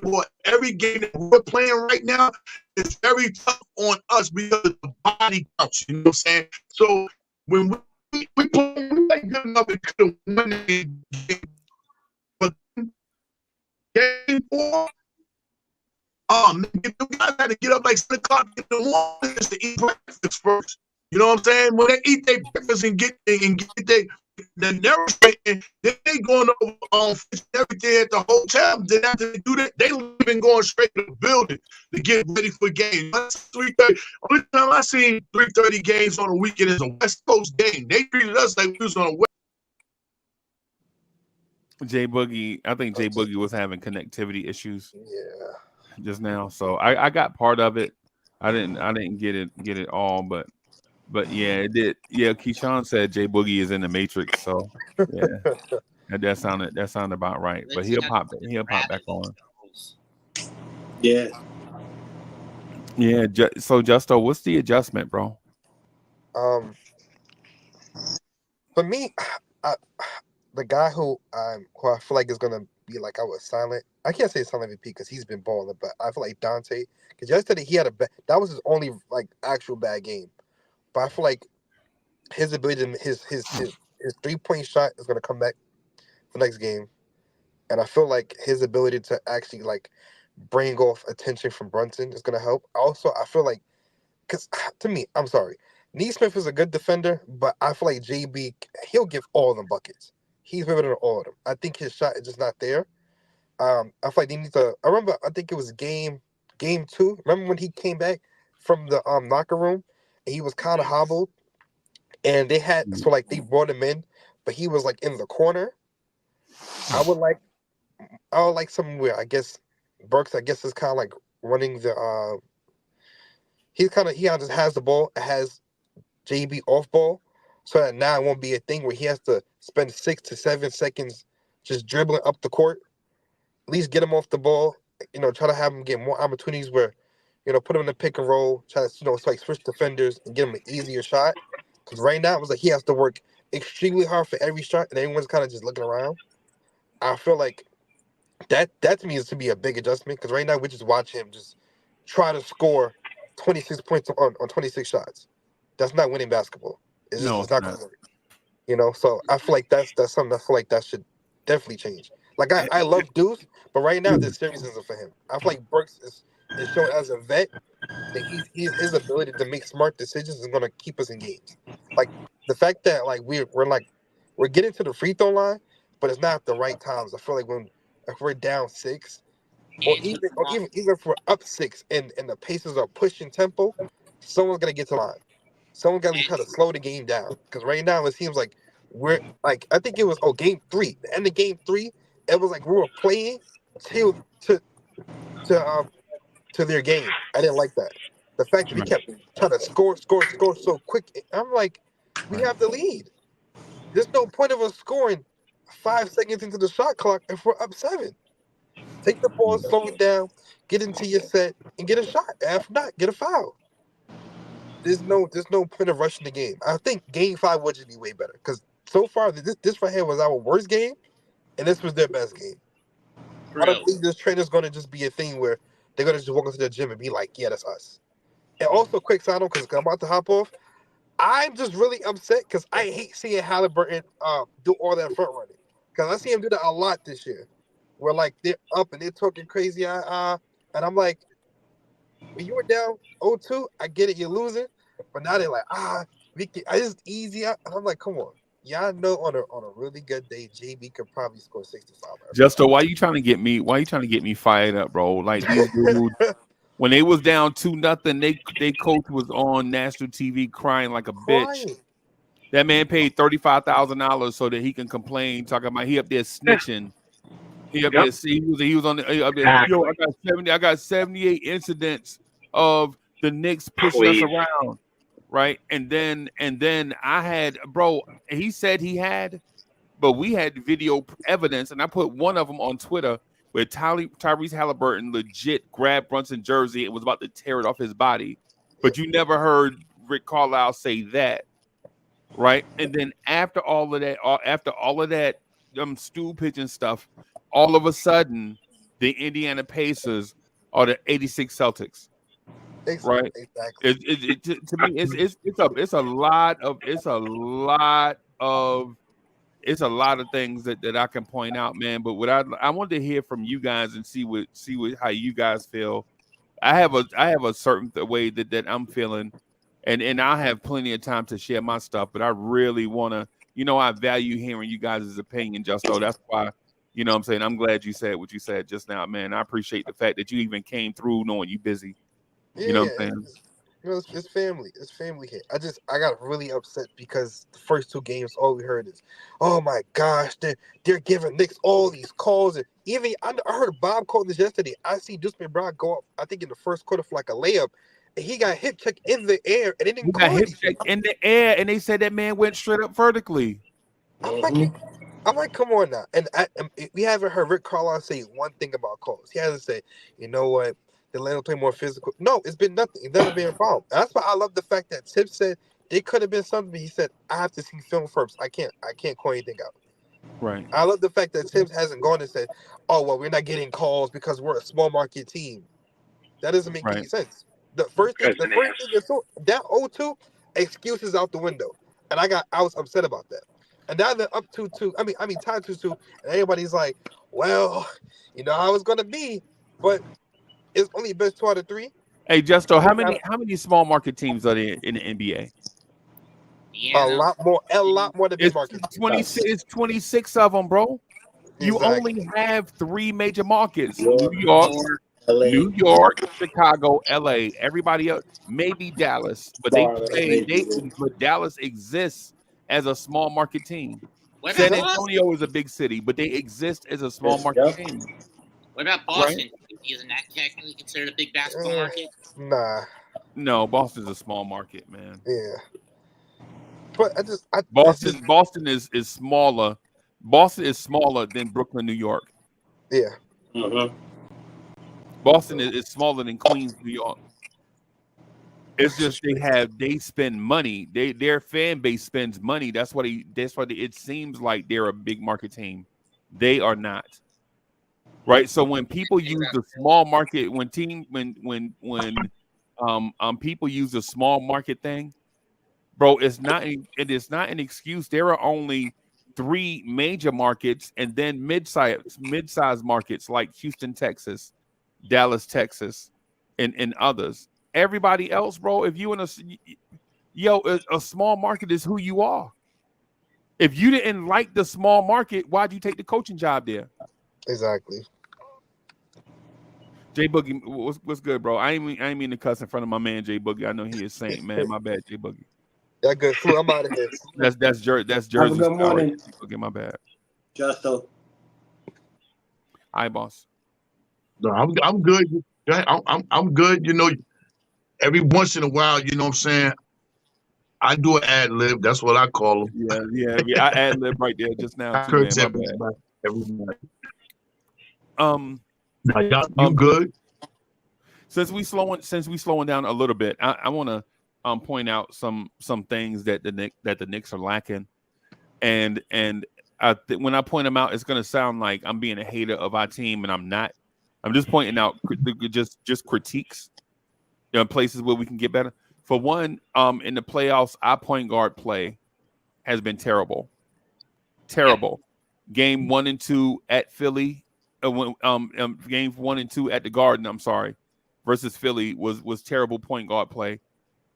what every game that we're playing right now is very tough on us because of the body counts, you know what I'm saying? So when we play good enough, we could have won the game. But game 4, man, you guys had to get up like 7 o'clock in the morning to eat breakfast first. You know what I'm saying? When they eat their breakfast and get the nervous then they going over on everything at the hotel. Then after they do that, they even going straight to the building to get ready for games. That's 3:30. Only time I seen 3:30 games on a weekend is a West Coast game. They treated us like we was on a West. Jay Boogie, I think Jay Boogie was having connectivity issues Yeah. just now, so I got part of it. I didn't get it all, but yeah, it did. Yeah, Keyshawn said Jay Boogie is in the Matrix, so yeah, that sounded about right. But he'll pop back on. Yeah. Yeah. So Justo, what's the adjustment, bro? For me, the guy who I feel like is gonna be like I was silent. I can't say silent MVP because he's been balling, but I feel like Dante. Because yesterday he had that was his only like actual bad game. But I feel like his ability, his 3-point shot is gonna come back the next game, and I feel like his ability to actually like bring off attention from Brunson is gonna help. Also, I feel like because to me, I'm sorry, Neesmith is a good defender, but I feel like JB he'll give all them buckets. He's better than all of them. I think his shot is just not there. I feel like they need to. I remember. I think it was game 2. Remember when he came back from the locker room and he was kind of hobbled, and they had like they brought him in, but he was like in the corner. I would like somewhere. I guess Burks. I guess is kind of like running the. He just has the ball. It has JB off ball, so that now it won't be a thing where he has to spend 6 to 7 seconds just dribbling up the court. At least get him off the ball. Try to have him get more opportunities where, put him in the pick and roll. Try to so like switch defenders and get him an easier shot. Because right now it was like he has to work extremely hard for every shot, and everyone's kind of just looking around. I feel like that to me is to be a big adjustment. Because right now we just watch him just try to score 26 points on 26 shots. That's not winning basketball. It's No, just not going to work. So I feel like that's something I feel like that should definitely change. Like I love Deuce, but right now this series isn't for him. I feel like Burks is shown as a vet that his ability to make smart decisions is going to keep us in games. Like the fact that like we're getting to the free throw line, but it's not at the right times. I feel like if we're down 6, or even if we're up 6 and the Pacers are pushing tempo, someone's gonna get to the line. Someone's gotta try to slow the game down. Because right now it seems like we're like I think it was game 3. The end of game 3, it was like we were playing to their game. I didn't like that. The fact that we kept trying to score so quick. I'm like, we have the lead. There's no point of us scoring 5 seconds into the shot clock if we're up 7. Take the ball, slow it down, get into your set, and get a shot. If not, get a foul. There's no point of rushing the game. I think game 5 would just be way better because so far this right here was our worst game, and this was their best game. I don't believe this trainer's going to just be a thing where they're going to just walk into the gym and be like, yeah, that's us. And also, quick side note, because I'm about to hop off, I'm just really upset because I hate seeing Halliburton do all that front running. Because I see him do that a lot this year. Where, like, they're up and they're talking crazy, and I'm like, when you were down 0-2, I get it, you're losing. But now they're like, I just easy out. And I'm like, come on. Y'all know on a really good day, JB could probably score 65. Justo, why you trying to get me fired up, bro? Like these dudes, when they was down 2-0, they coach was on national TV crying like a bitch. That man paid $35,000 so that he can complain, talking about he up there snitching. He up there. He was on the up there. Yo, I got 78 incidents of the Knicks pushing us around, right? And then I had, bro. He said he had, but we had video evidence, and I put one of them on Twitter where Tyrese Halliburton legit grabbed Brunson's jersey and was about to tear it off his body, but you never heard Rick Carlisle say that, right? And then after all of that, stool pigeon stuff. All of a sudden, the Indiana Pacers are the 86 Celtics, right? Exactly. To me, it's a lot of things that I can point out, man. But what I want to hear from you guys and see how you guys feel. I have a certain way that I'm feeling, and I have plenty of time to share my stuff. But I really want to, I value hearing you guys' opinion, Justo. That's why. You know what I'm saying? I'm glad you said what you said just now, man. I appreciate the fact that you even came through knowing you busy. You know what I'm saying? It's family. It's family here. I got really upset because the first two games, all we heard is, "Oh my gosh, they're giving Knicks all these calls." And even I heard Bob call this yesterday. I see Deuce McBride go up, I think in the first quarter for like a layup, and he got hip check in the air and they didn't He got call hip anything. check in the air, and they said that man went straight up vertically. I'm like, come on now. And we haven't heard Rick Carlisle say one thing about calls. He hasn't said, you know what, the Atlanta play more physical. No, it's been nothing. It's never been a problem. And that's why I love the fact that Tip said it could have been something. He said, I have to see film first. I can't call anything out. Right. I love the fact that Tibbs hasn't gone and said, oh, well, we're not getting calls because we're a small market team. That doesn't make any sense. The first thing is that 0-2 excuses out the window. And I was upset about that. And now they're up 2-2. I mean tied 2-2. And everybody's like, well, you know how it's gonna be, but it's only best 2 out of 3. Hey, Justo, how many small market teams are there in the NBA? A lot more than big market. 26. It's 26 of them, bro. You Exactly. only have 3 major markets: New York, Chicago, LA. Everybody else, maybe Dallas, but but Dallas exists as a small market team. San Antonio is a big city, but they exist as a small market team. What about Boston? Isn't that technically considered a big basketball market? Nah. No, Boston's a small market, man. Yeah. But Boston is smaller. Boston is smaller than Brooklyn, New York. Yeah. Boston is smaller than Queens, New York. It's just they spend money. Their fan base spends money. That's why it seems like they're a big market team. They are not. Right. So when people use the small market, when people use the small market thing, bro, it is not an excuse. There are only 3 major markets and then mid-size markets like Houston, Texas, Dallas, Texas, and others. Everybody else, bro, if you in a small market is who you are. If you didn't like the small market, why'd you take the coaching job there? Exactly. Jay Boogie, what's good, bro? I ain't mean to cuss in front of my man Jay Boogie. I know he is Saint, man. My bad, Jay Boogie. Yeah, good. Flu, I'm out of here. That's Jersey. Good morning. Okay, my bad. Justo. Hi, boss. No, I'm good. I'm good. You know, every once in a while, you know what I'm saying, I do an ad lib. That's what I call them. Yeah. I ad lib right there just now too, man. My bad. You good? Since we slowing down a little bit, I want to point out some things that the Knicks are lacking, and when I point them out, it's going to sound like I'm being a hater of our team, and I'm not. I'm just pointing out just critiques, places where we can get better. For one, in the playoffs, our point guard play has been terrible. Game 1 and 2 at Philly, games 1 and 2 at the Garden. I'm sorry, versus Philly was terrible point guard play.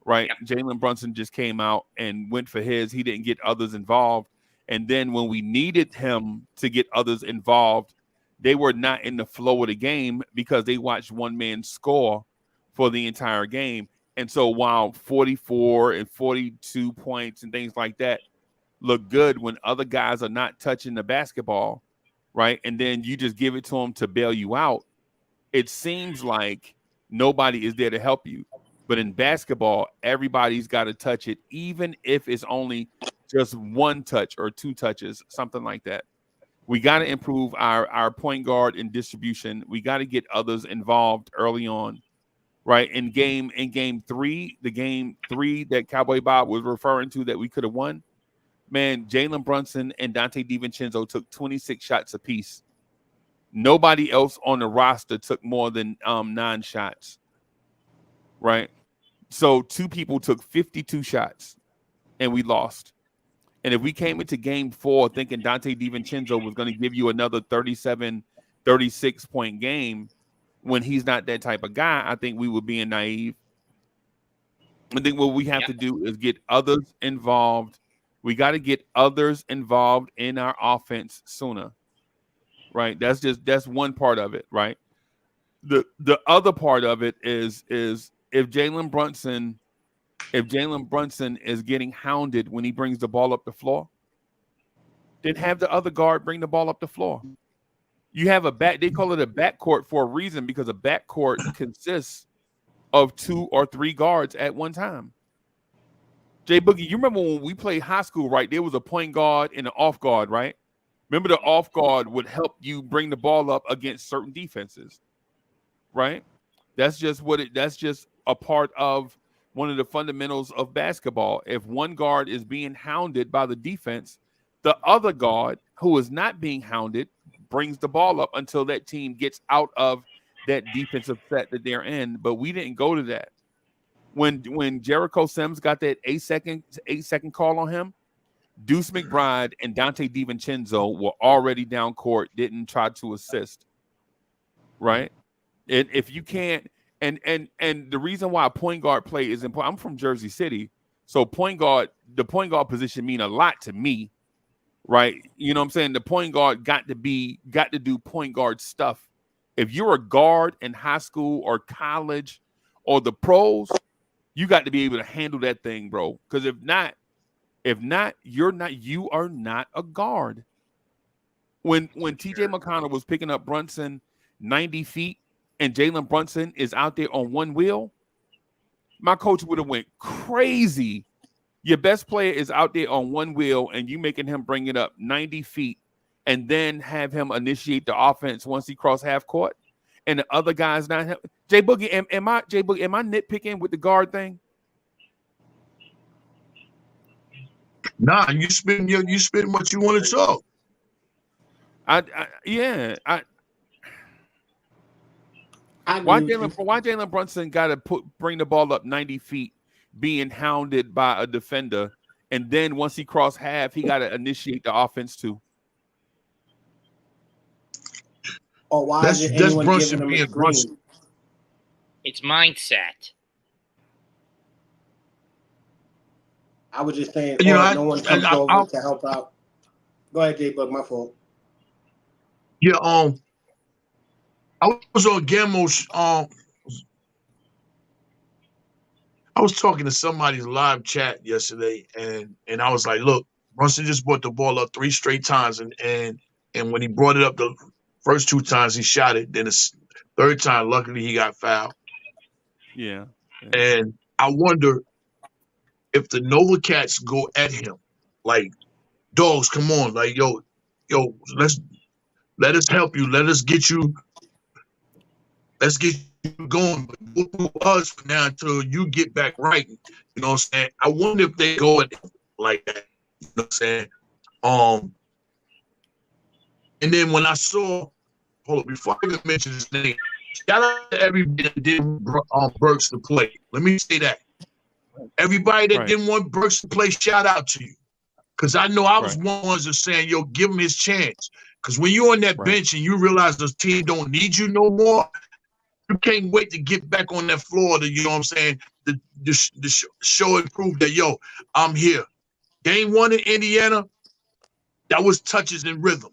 Right, Jalen Brunson just came out and went for his. He didn't get others involved, and then when we needed him to get others involved, they were not in the flow of the game because they watched one man score for the entire game. And so while 44 and 42 points and things like that look good when other guys are not touching the basketball, right, and then you just give it to them to bail you out, it seems like nobody is there to help you. But in basketball, everybody's got to touch it, even if it's only just 1 touch or 2 touches, something like that. We got to improve our point guard and distribution. We got to get others involved early on, right? In game 3, the game 3 that Cowboy Bob was referring to that we could have won, man, Jalen Brunson and Dante DiVincenzo took 26 shots apiece. Nobody else on the roster took more than 9 shots, right? So 2 people took 52 shots, and we lost. And if we came into game 4 thinking Dante DiVincenzo was going to give you another 37, 36-point game when he's not that type of guy, I think we were being naive. I think what we have to do is get others involved. We got to get others involved in our offense sooner, right? That's one part of it, right? The other part of it is if Jalen Brunson is getting hounded when he brings the ball up the floor, then have the other guard bring the ball up the floor. You have they call it a backcourt for a reason, because a backcourt consists of 2 or 3 guards at one time. Jay Boogie, you remember when we played high school, right? There was a point guard and an off guard, right? Remember, the off guard would help you bring the ball up against certain defenses, right? That's just a part of one of the fundamentals of basketball. If one guard is being hounded by the defense, the other guard, who is not being hounded, brings the ball up until that team gets out of that defensive set that they're in. But we didn't go to that. When Jericho Sims got that 8-second call on him, Deuce McBride and Dante DiVincenzo were already down court, didn't try to assist. Right? And if you can't, and the reason why point guard play is important, I'm from Jersey City, so the point guard position mean a lot to me, right? You know what I'm saying? The point guard got to do point guard stuff. If you're a guard in high school or college or the pros, you got to be able to handle that thing, bro. Because if not, you are not a guard. When TJ McConnell was picking up Brunson 90 feet and Jalen Brunson is out there on one wheel, my coach would have went crazy. Your best player is out there on one wheel and you making him bring it up 90 feet and then have him initiate the offense once he cross half court, and the other guy's not. Jay Boogie, am I nitpicking with the guard thing? Nah, you spitting what you want to talk. Why Jalen Brunson got to bring the ball up 90 feet, being hounded by a defender, and then once he crossed half, he got to initiate the offense too? Or why is anyone Brunson giving him a screen? Brunson. It's mindset. I was just saying, no one comes over to help out. Go ahead, J-Bug, my fault. Yeah, I was on Gamo's. I was talking to somebody's live chat yesterday, and I was like, "Look, Brunson just brought the ball up 3 straight times, and when he brought it up the first 2 times, he shot it. Then the 3rd time, luckily, he got fouled. Yeah. And I wonder if the Nova Cats go at him like, dogs, come on, like yo, let us help you, let's get you going, but go through us for now until you get back right. You know what I'm saying? I wonder if they go at him like that. You know what I'm saying? And then when I saw, hold on, before I even mention his name, shout out to everybody that didn't Burks to play. Let me say that. Everybody that didn't want Burks to play, shout out to you. Because I know I was one of the ones that saying, yo, give him his chance. Because when you're on that bench and you realize the team don't need you no more, you can't wait to get back on that floor to, you know what I'm saying, to show and prove that, yo, I'm here. Game 1 in Indiana, that was touches and rhythm.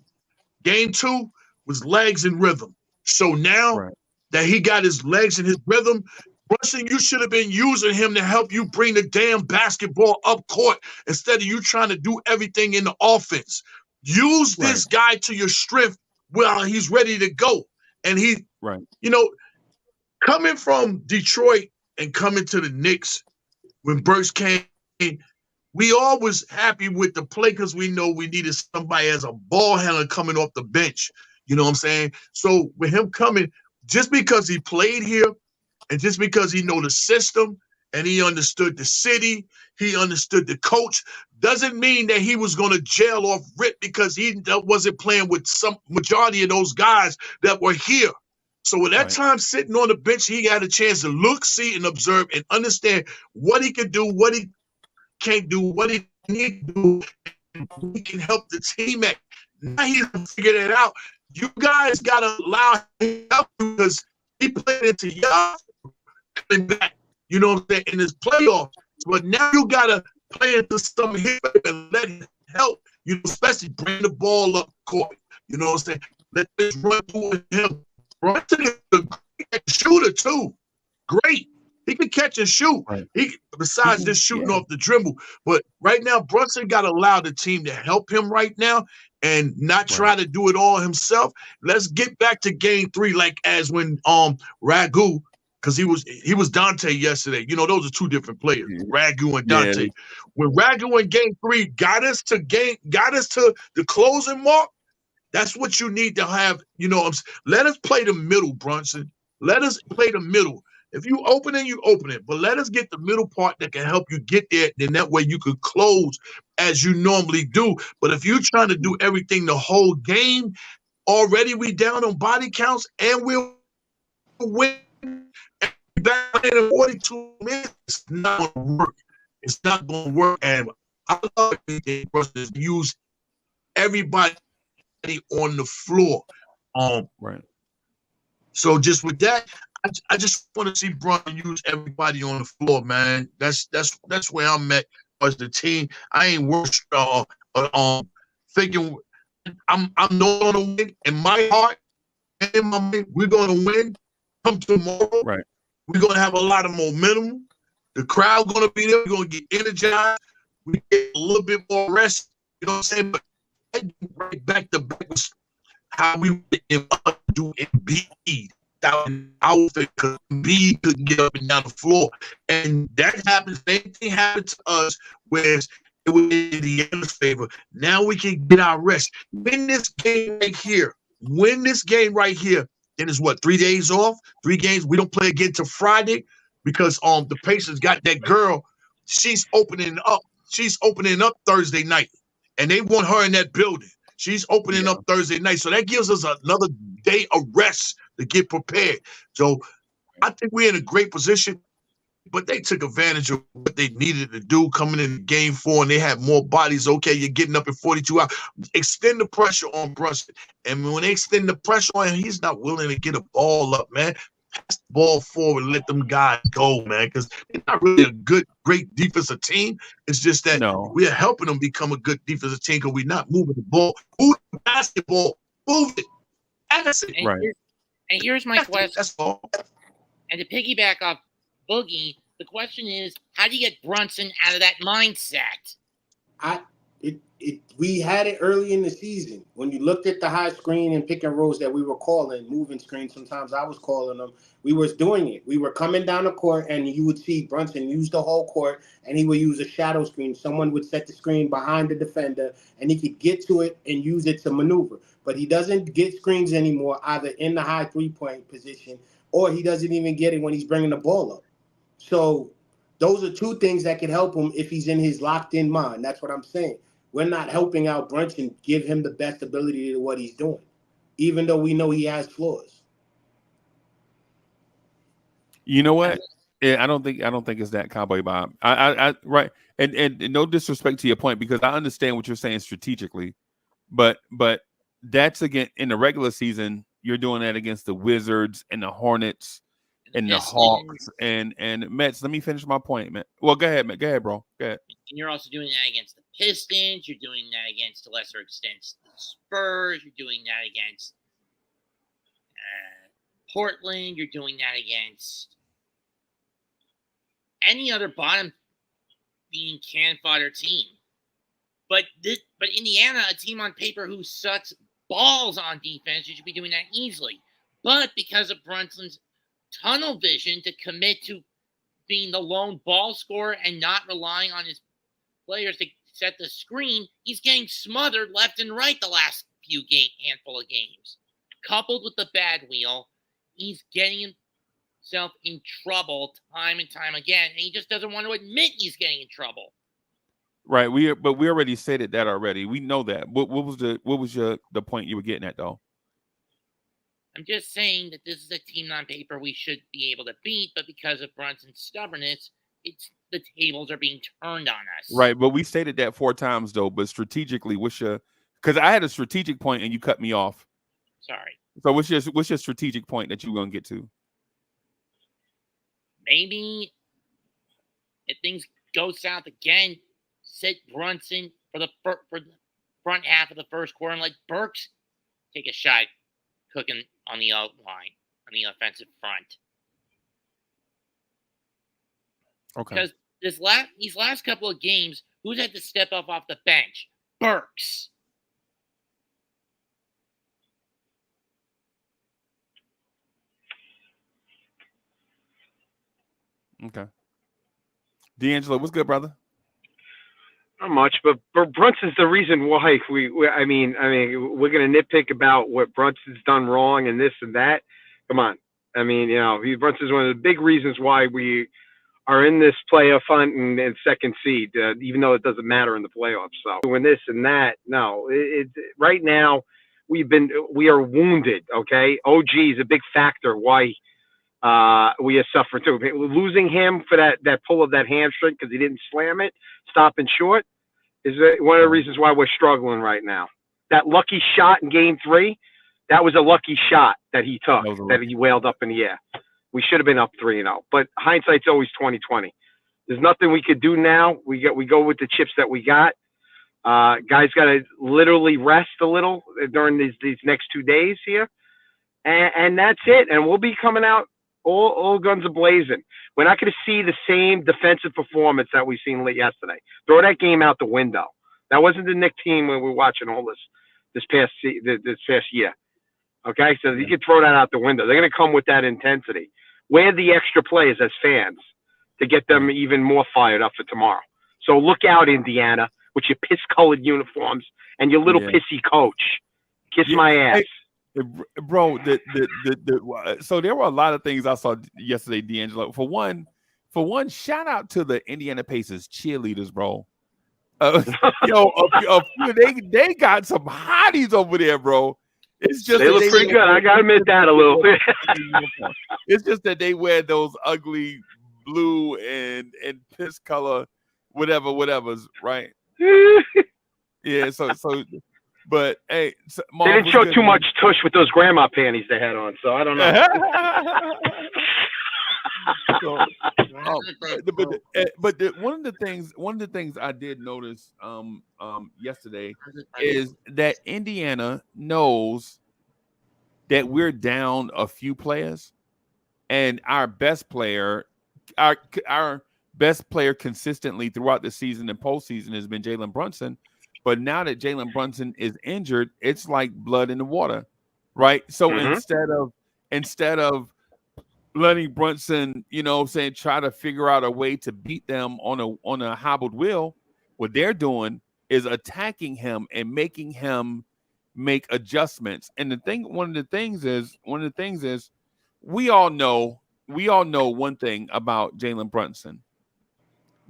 Game 2 was legs and rhythm. So now that he got his legs and his rhythm, Brunson, you should have been using him to help you bring the damn basketball up court instead of you trying to do everything in the offense. Use this guy to your strength while he's ready to go. And he, you know, coming from Detroit and coming to the Knicks when Burks came, we all was happy with the play because we know we needed somebody as a ball handler coming off the bench. You know what I'm saying? So with him coming, just because he played here and just because he know the system and he understood the city, he understood the coach, doesn't mean that he was going to jail off rip because he wasn't playing with some majority of those guys that were here. So with that time sitting on the bench, he had a chance to look, see, and observe and understand what he could do, what he can't do, what he need to do, and he can help the team at. Now he's figured it out. You guys got to allow him to help you because he played into y'all coming back, you know what I'm saying, in his playoffs. But now you got to play into some him and let him help, you know, especially bring the ball up court. You know what I'm saying? Let this run through him. Brunson is a great shooter, too. Great. He can catch and shoot. Right. Besides can- just shooting yeah. off the dribble. But right now, Brunson got to allow the team to help him right now and not try to do it all himself. Let's get back to game 3, like as when Ragu, because he was Dante yesterday. You know, those are two different players, Ragu and Yeah. Dante. When Ragu in game 3 got us to the closing mark, that's what you need to have. You know, let us play the middle, Brunson. Let us play the middle. If you open it, you open it. But let us get the middle part that can help you get there. Then that way you could close as you normally do. But if you're trying to do everything the whole game, already we down on body counts and we'll win back in 42 minutes. It's not going to work. It's not going to work. And I love it. Use everybody on the floor. Right. So just with that, I just want to see Brunson use everybody on the floor, man. That's where I'm at as the team. I ain't worried thinking I'm not gonna win in my heart and in my mind. We're gonna win. Come tomorrow, Right. we're gonna have a lot of momentum. The crowd gonna be there. We're gonna get energized. We get a little bit more rest. You know what I'm saying? But right back to back was how we do Embiid. Outfit because Embiid couldn't get up and down the floor, and that happens. Same thing happened to us, where it was in the other's favor. Now we can get our rest. Win this game right here. Win this game right here. Then it's what, 3 days off? 3 games. We don't play again till Friday because the Pacers got that girl. She's opening up. She's opening up Thursday night, and they want her in that building. She's opening up Thursday night. So that gives us another day of rest to get prepared. So I think we're in a great position, but they took advantage of what they needed to do coming in game 4, and they had more bodies. Okay, you're getting up in 42 hours. Extend the pressure on Brunson. And when they extend the pressure on him, he's not willing to get a ball up, man. Pass the ball forward and let them guys go, man, because they're not really a great defensive team. It's just that we are helping them become a good defensive team because we're not moving the ball. Move the basketball. Move it. That's it. And here's my question. That's all. And to piggyback off Boogie, the question is, how do you get Brunson out of that mindset? We had it early in the season. When you looked at the high screen and pick and rolls that we were calling, moving screens, sometimes I was calling them, we was doing it. We were coming down the court, and you would see Brunson use the whole court, and he would use a shadow screen. Someone would set the screen behind the defender, and he could get to it and use it to maneuver. But he doesn't get screens anymore, either in the high three-point position, or he doesn't even get it when he's bringing the ball up. So those are two things that could help him if he's in his locked-in mind. That's what I'm saying. We're not helping out Brunson give him the best ability to what he's doing, even though we know he has flaws. You know what? I don't think it's that, Cowboy Bob. I right. And no disrespect to your point, because I understand what you're saying strategically, but that's again in the regular season. You're doing that against the Wizards and the Hornets and the Hawks and Mets. Let me finish my point, man. Well, go ahead, man. Go ahead, bro. Go ahead. And you're also doing that against the Pistons. You're doing that against, to a lesser extent, the Spurs. You're doing that against Portland. You're doing that against any other bottom being can fodder team. But Indiana, a team on paper who sucks balls on defense, you should be doing that easily. But because of Brunson's tunnel vision to commit to being the lone ball scorer and not relying on his players to set the screen, he's getting smothered left and right the last handful of games. Coupled with the bad wheel, he's getting himself in trouble time and time again, and he just doesn't want to admit he's getting in trouble. Right. We already stated that already. We know that. What was the point you were getting at, though? I'm just saying that this is a team on paper we should be able to beat, but because of Brunson's stubbornness, the tables are being turned on us. Right, but we stated that 4 times though. But strategically, because I had a strategic point and you cut me off. Sorry. So what's your strategic point that you're gonna get to? Maybe if things go south again, sit Brunson for the front half of the first quarter and let Burks take a shot cooking on the outline, on the offensive front. Okay. Because these last couple of games, who's had to step up off the bench? Burks. Okay. D'Angelo, what's good, brother? Not much, but Brunson's the reason why I mean, we're gonna nitpick about what Brunson's done wrong and this and that. Come on, I mean, Brunson's one of the big reasons why we are in this playoff hunt and second seed, even though it doesn't matter in the playoffs. So doing this and that, no, right now we are wounded. Okay, OG is a big factor why we are suffering too. Losing him for that pull of that hamstring because he didn't slam it, stopping short, is one of the reasons why we're struggling right now. That lucky shot in Game 3, that was a lucky shot that he took, that he wailed up in the air. We should have been up 3-0, but hindsight's always 20/20. There's nothing we could do now. We go with the chips that we got. Guys got to literally rest a little during these next 2 days here, and that's it. And we'll be coming out all guns a blazing. We're not going to see the same defensive performance that we've seen late yesterday. Throw that game out the window. That wasn't the Knicks team when we were watching all this past year. Okay, so you can throw that out the window. They're going to come with that intensity. We're the extra players as fans to get them even more fired up for tomorrow. So look out, Indiana, with your piss-colored uniforms and your little pissy coach. Kiss my ass. Hey, bro, so there were a lot of things I saw yesterday, D'Angelo. For one, shout out to the Indiana Pacers cheerleaders, bro. They got some hotties over there, bro. It's just they look pretty good. I gotta admit that a little bit. It's just that they wear those ugly blue and piss color, whatever's right. Yeah. So, but hey, Mom, they didn't show too much tush with those grandma panties they had on, so I don't know. One of the things I did notice yesterday is that Indiana knows that we're down a few players, and our best player consistently throughout the season and postseason has been Jalen Brunson. But now that Jalen Brunson is injured, it's like blood in the water, right? So instead of letting Brunson, try to figure out a way to beat them on a hobbled wheel, what they're doing is attacking him and making him make adjustments. And one of the things is we all know one thing about Jalen Brunson.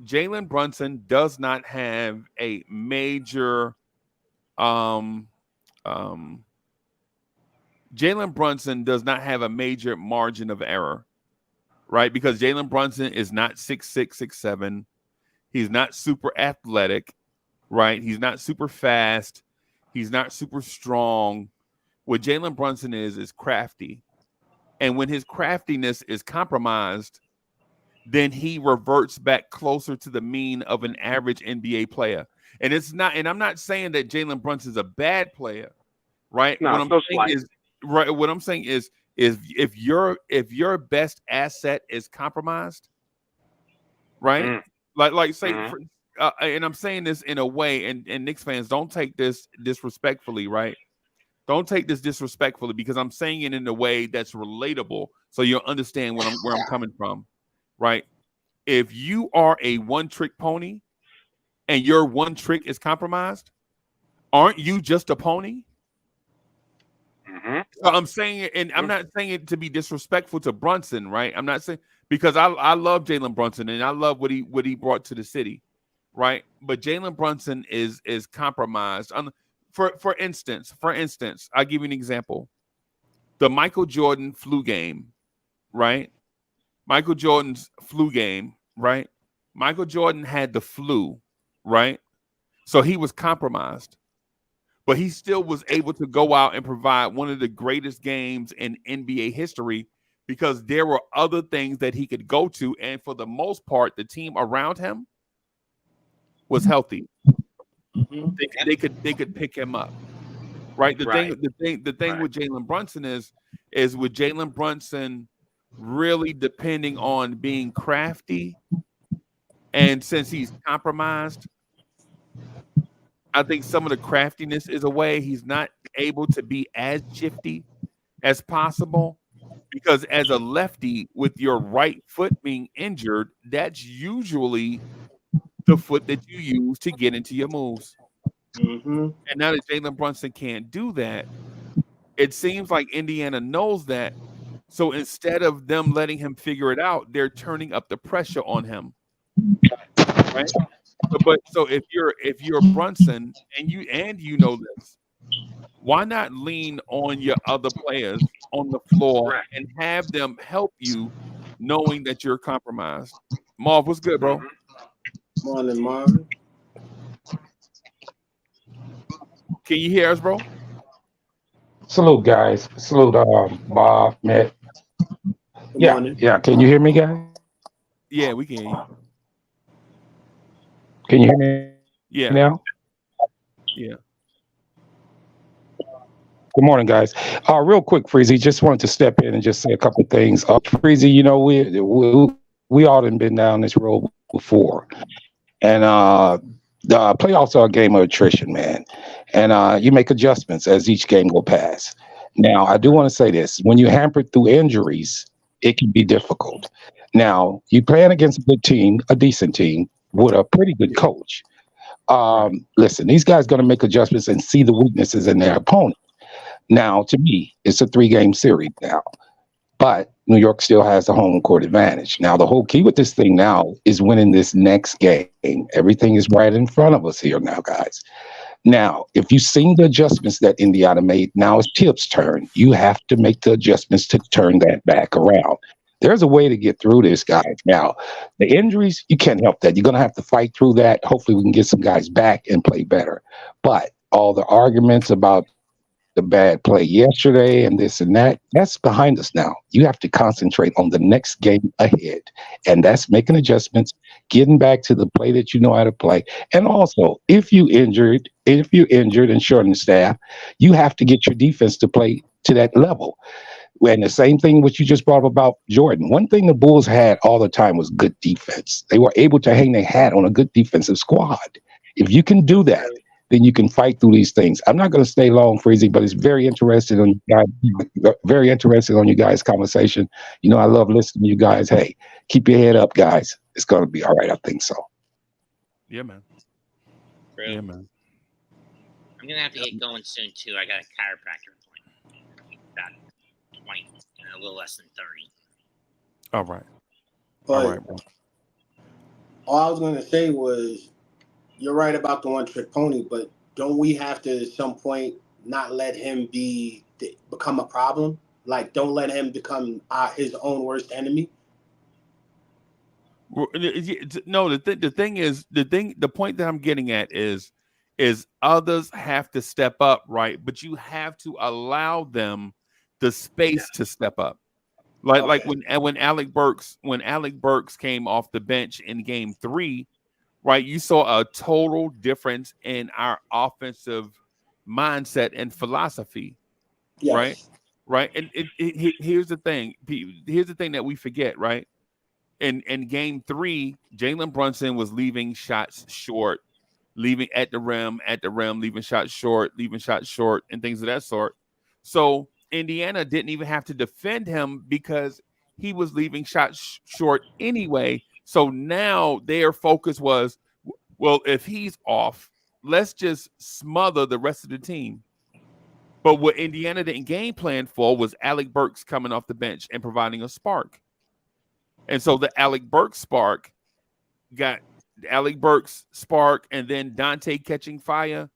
Jalen Brunson does not have a major Jalen Brunson does not have a major margin of error, right? Because Jalen Brunson is not 6'6", 6'7". He's not super athletic, right? He's not super fast. He's not super strong. What Jalen Brunson is crafty. And when his craftiness is compromised, then he reverts back closer to the mean of an average NBA player. And I'm not saying that Jalen Brunson is a bad player, right? No, What I'm saying is if your best asset is compromised, right? And I'm saying this in a way, and Knicks fans, don't take this disrespectfully, right? Don't take this disrespectfully, because I'm saying it in a way that's relatable, so you'll understand where I'm coming from, right? If you are a one-trick pony and your one trick is compromised, aren't you just a pony? Mm-hmm. So I'm saying it, and I'm not saying it to be disrespectful to Brunson, right? I'm not saying, because I love Jalen Brunson and I love what he brought to the city, right? But Jalen Brunson is compromised. For instance, I'll give you an example. The Michael Jordan flu game, right? Michael Jordan's flu game, right? Michael Jordan had the flu, right? So he was compromised. But he still was able to go out and provide one of the greatest games in NBA history, because there were other things that he could go to. And for the most part, the team around him was healthy. Mm-hmm. They could pick him up, right? The thing with Jalen Brunson is with Jalen Brunson really depending on being crafty And since he's compromised, I think some of the craftiness is away. He's not able to be as shifty as possible because as a lefty with your right foot being injured, that's usually the foot that you use to get into your moves. Mm-hmm. And now that Jalen Brunson can't do that, it seems like Indiana knows that. So instead of them letting him figure it out, they're turning up the pressure on him. Right. But so if you're Brunson and you know this, why not lean on your other players on the floor and have them help you knowing that you're compromised? Marv, what's good, bro? Morning, Marvin. Can you hear us, bro? Salute, guys. Salute, Bob, Matt. Good morning. Yeah. Can you hear me, guys? Yeah, we can hear you. Can you hear me Yeah. now? Yeah. Good morning, guys. Real quick, Freezy, just wanted to step in and just say a couple of things. Freezy, you know, we all done been down this road before. And the playoffs are a game of attrition, man. And you make adjustments as each game go past. Now, I do want to say this. When you're hampered through injuries, it can be difficult. Now, you're playing against a good team, a decent team, with a pretty good coach. Listen, these guys going to make adjustments and see the weaknesses in their opponent. Now, to me, it's a 3-game series now. But New York still has the home court advantage. Now, the whole key with this thing now is winning this next game. Everything is right in front of us here now, guys. Now, if you've seen the adjustments that Indiana made, now it's Tip's turn. You have to make the adjustments to turn that back around. There's a way to get through this, guys. Now, the injuries, you can't help that. You're going to have to fight through that. Hopefully, we can get some guys back and play better. But all the arguments about the bad play yesterday and this and that, that's behind us now. You have to concentrate on the next game ahead. And that's making adjustments, getting back to the play that you know how to play. And also, if you're injured and short in staff, you have to get your defense to play to that level. And the same thing what you just brought up about Jordan. One thing the Bulls had all the time was good defense. They were able to hang their hat on a good defensive squad. If you can do that, then you can fight through these things. I'm not going to stay long, Freezy, but it's very interested on you guys' conversation. You know, I love listening to you guys. Hey, keep your head up, guys. It's going to be all right. I think so. Yeah, man. True. Yeah, man. I'm going to have to get going soon, too. I got a chiropractor appointment. About 20, a little less than 30. All right. But All right, bro. all I was going to say was, you're right about the one-trick pony, but don't we have to, at some point, not let him become a problem? Like, don't let him become his own worst enemy? No, the point that I'm getting at is others have to step up, right? But you have to allow them the space to step up. Like when Alec Burks came off the bench in game 3, right? You saw a total difference in our offensive mindset and philosophy, Yes. right? And here's the thing. Here's the thing that we forget, right? In game 3, Jalen Brunson was leaving shots short, leaving at the rim, leaving shots short, and things of that sort. So Indiana didn't even have to defend him because he was leaving shots short anyway. So now their focus was, well, if he's off, let's just smother the rest of the team. But what Indiana didn't game plan for was Alec Burks coming off the bench and providing a spark. And so the Alec Burks spark got Alec Burks spark and then Dante catching fire.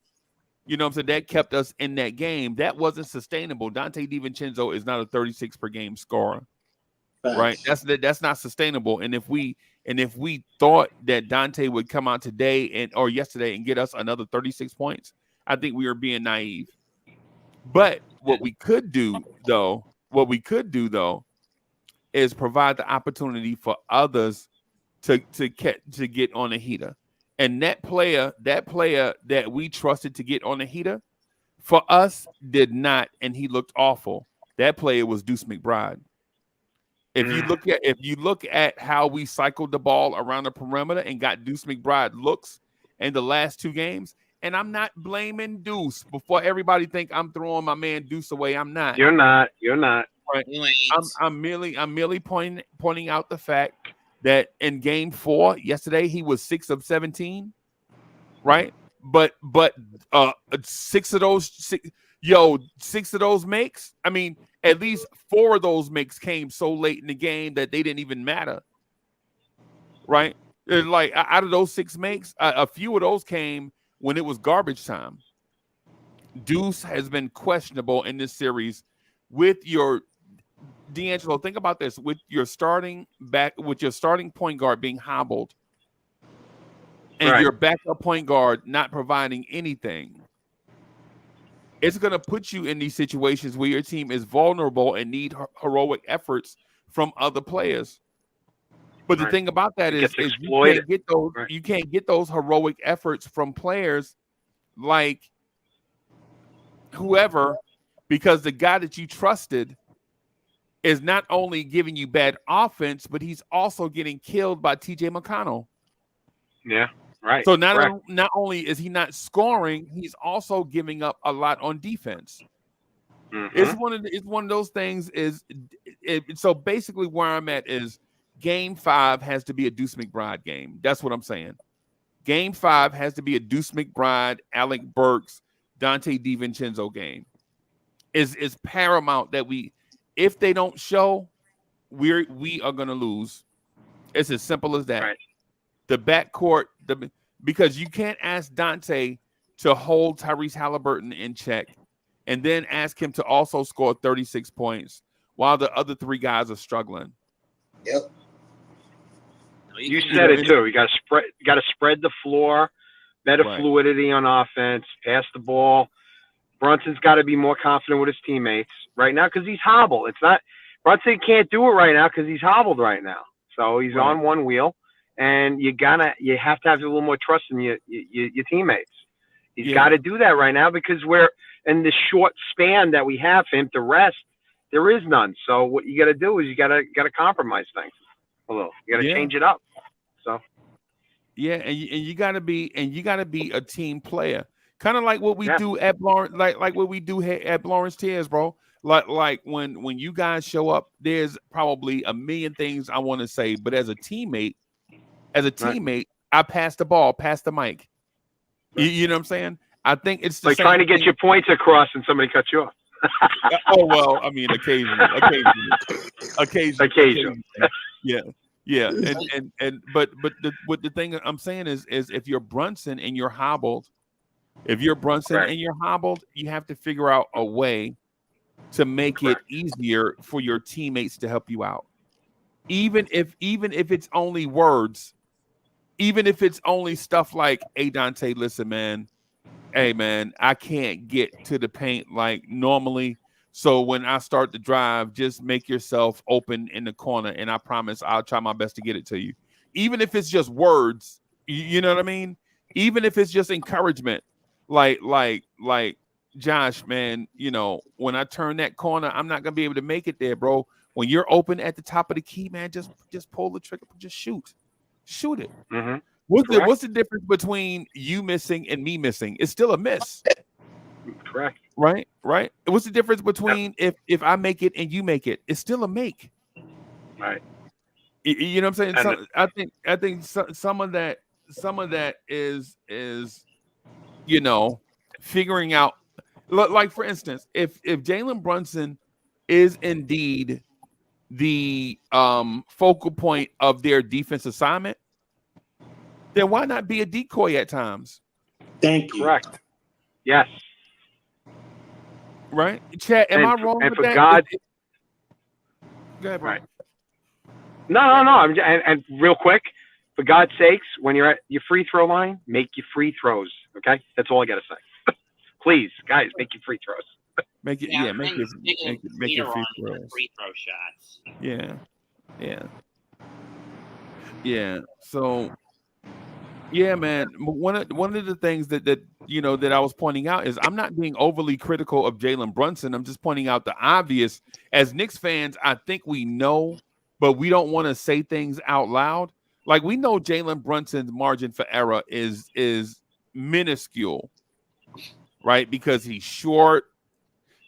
You know what I'm saying? That kept us in that game. That wasn't sustainable. Dante DiVincenzo is not a 36 per game scorer. Right? That's not sustainable. And if we thought that Dante would come out today or yesterday and get us another 36 points, I think we were being naive. But what we could do though, is provide the opportunity for others to get on a heater. And that player that we trusted to get on a heater for us did not, and he looked awful. That player was Deuce McBride. If you look at how we cycled the ball around the perimeter and got Deuce McBride looks in the last 2 games, and I'm not blaming Deuce before everybody think I'm throwing my man Deuce away. I'm not. You're not. Right. I'm merely pointing out the fact that in game 4 yesterday he was 6 of 17, right? But 6 of those makes. I mean, at least 4 of those makes came so late in the game that they didn't even matter, right? Like out of those 6 makes, a few of those came when it was garbage time. Deuce has been questionable in this series with your D'Angelo. Think about this: with your starting point guard being hobbled, and your backup point guard not providing anything. It's going to put you in these situations where your team is vulnerable and need heroic efforts from other players. But the thing about that is you can't get those heroic efforts from players like whoever, because the guy that you trusted is not only giving you bad offense, but he's also getting killed by TJ McConnell. Yeah. Right. So not only is he not scoring, he's also giving up a lot on defense. Mm-hmm. It's one of those things. So basically, where I'm at is Game 5 has to be a Deuce McBride game. That's what I'm saying. Game 5 has to be a Deuce McBride, Alec Burks, Dante DiVincenzo game. Is paramount that if they don't show, we are going to lose. It's as simple as that. Right. The backcourt, because you can't ask Dante to hold Tyrese Halliburton in check and then ask him to also score 36 points while the other 3 guys are struggling. Yep. You said it too. You got to spread the floor, better fluidity on offense, pass the ball. Brunson's got to be more confident with his teammates right now because he's hobbled. Brunson can't do it right now because he's hobbled right now. So he's on one wheel. And you have to have a little more trust in your teammates. He's got to do that right now because we're in this short span that we have for him to rest. There is none. So what you got to do is you got to compromise things a little. You got to change it up. So and you got to be a team player, kind of like what we do at Lawrence, like what we do at Lawrence Tears, bro. Like when you guys show up, there's probably a million things I want to say, but as a teammate, I pass the ball, pass the mic. You know what I'm saying? I think it's like trying to get your points across and somebody cuts you off. Oh well, I mean, occasionally. Yeah. But the thing I'm saying is if you're Brunson and you're hobbled, you have to figure out a way to make it easier for your teammates to help you out. Even if it's only words. Even if it's only stuff like, hey, Dante, listen, man. Hey, man, I can't get to the paint like normally. So when I start the drive, just make yourself open in the corner, and I promise I'll try my best to get it to you. Even if it's just words, you know what I mean? Even if it's just encouragement, like Josh, man, you know, when I turn that corner, I'm not going to be able to make it there, bro. When you're open at the top of the key, man, just pull the trigger, just shoot it. Mm-hmm. What's the difference between you missing and me missing? It's still a miss. Correct. Right. What's the difference between if I make it and you make it? It's still a make. Right. You know what I'm saying? So, I think some of that is you know, figuring out, like for instance, if Jalen Brunson is indeed the focal point of their defense assignment, then why not be a decoy at times? Thank you. Correct. Yes. Right? Chad, am I wrong and with for that? God, go ahead, right. No. And real quick, for God's sakes, when you're at your free throw line, make your free throws. Okay? That's all I got to say. Please, guys, make your free throws. Make your free throws. Free throw shots. Yeah. So, yeah, man. One of the things that you know that I was pointing out is I'm not being overly critical of Jalen Brunson. I'm just pointing out the obvious. As Knicks fans, I think we know but we don't want to say things out loud. Like we know Jalen Brunson's margin for error is minuscule, right? Because he's short,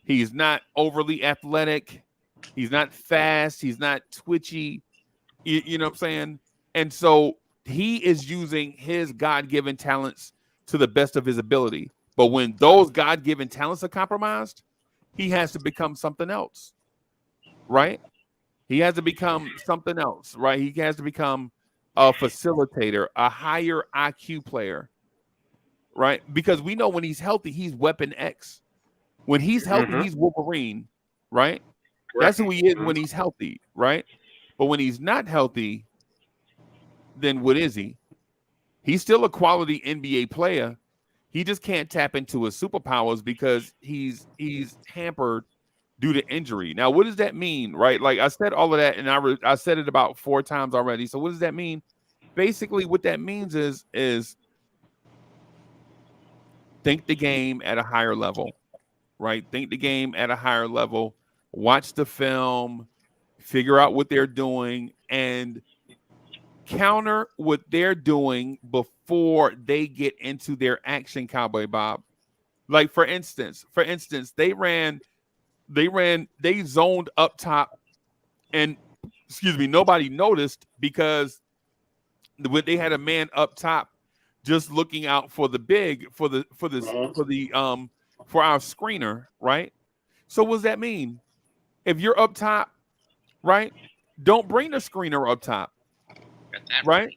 he's not overly athletic, he's not fast, he's not twitchy. You know what I'm saying? And so he is using his God-given talents to the best of his ability. But when those God-given talents are compromised, he has to become something else, right? He has to become something else, right? He has to become a facilitator, a higher IQ player, right? Because we know when he's healthy, he's Weapon X. When he's healthy, he's Wolverine, right? That's who he is when he's healthy, right? But when he's not healthy, then what is he? He's still a quality NBA player. He just can't tap into his superpowers because he's hampered due to injury. Now, what does that mean, right? Like I said all of that, and I said it about 4 times already. So what does that mean? Basically, what that means is think the game at a higher level, right? Think the game at a higher level. Watch the film, figure out what they're doing, and counter what they're doing before they get into their action, Cowboy Bob. Like for instance, they zoned up top, and nobody noticed because when they had a man up top just looking out for the big for our screener, right? So what does that mean? If you're up top, right, don't bring the screener up top, right?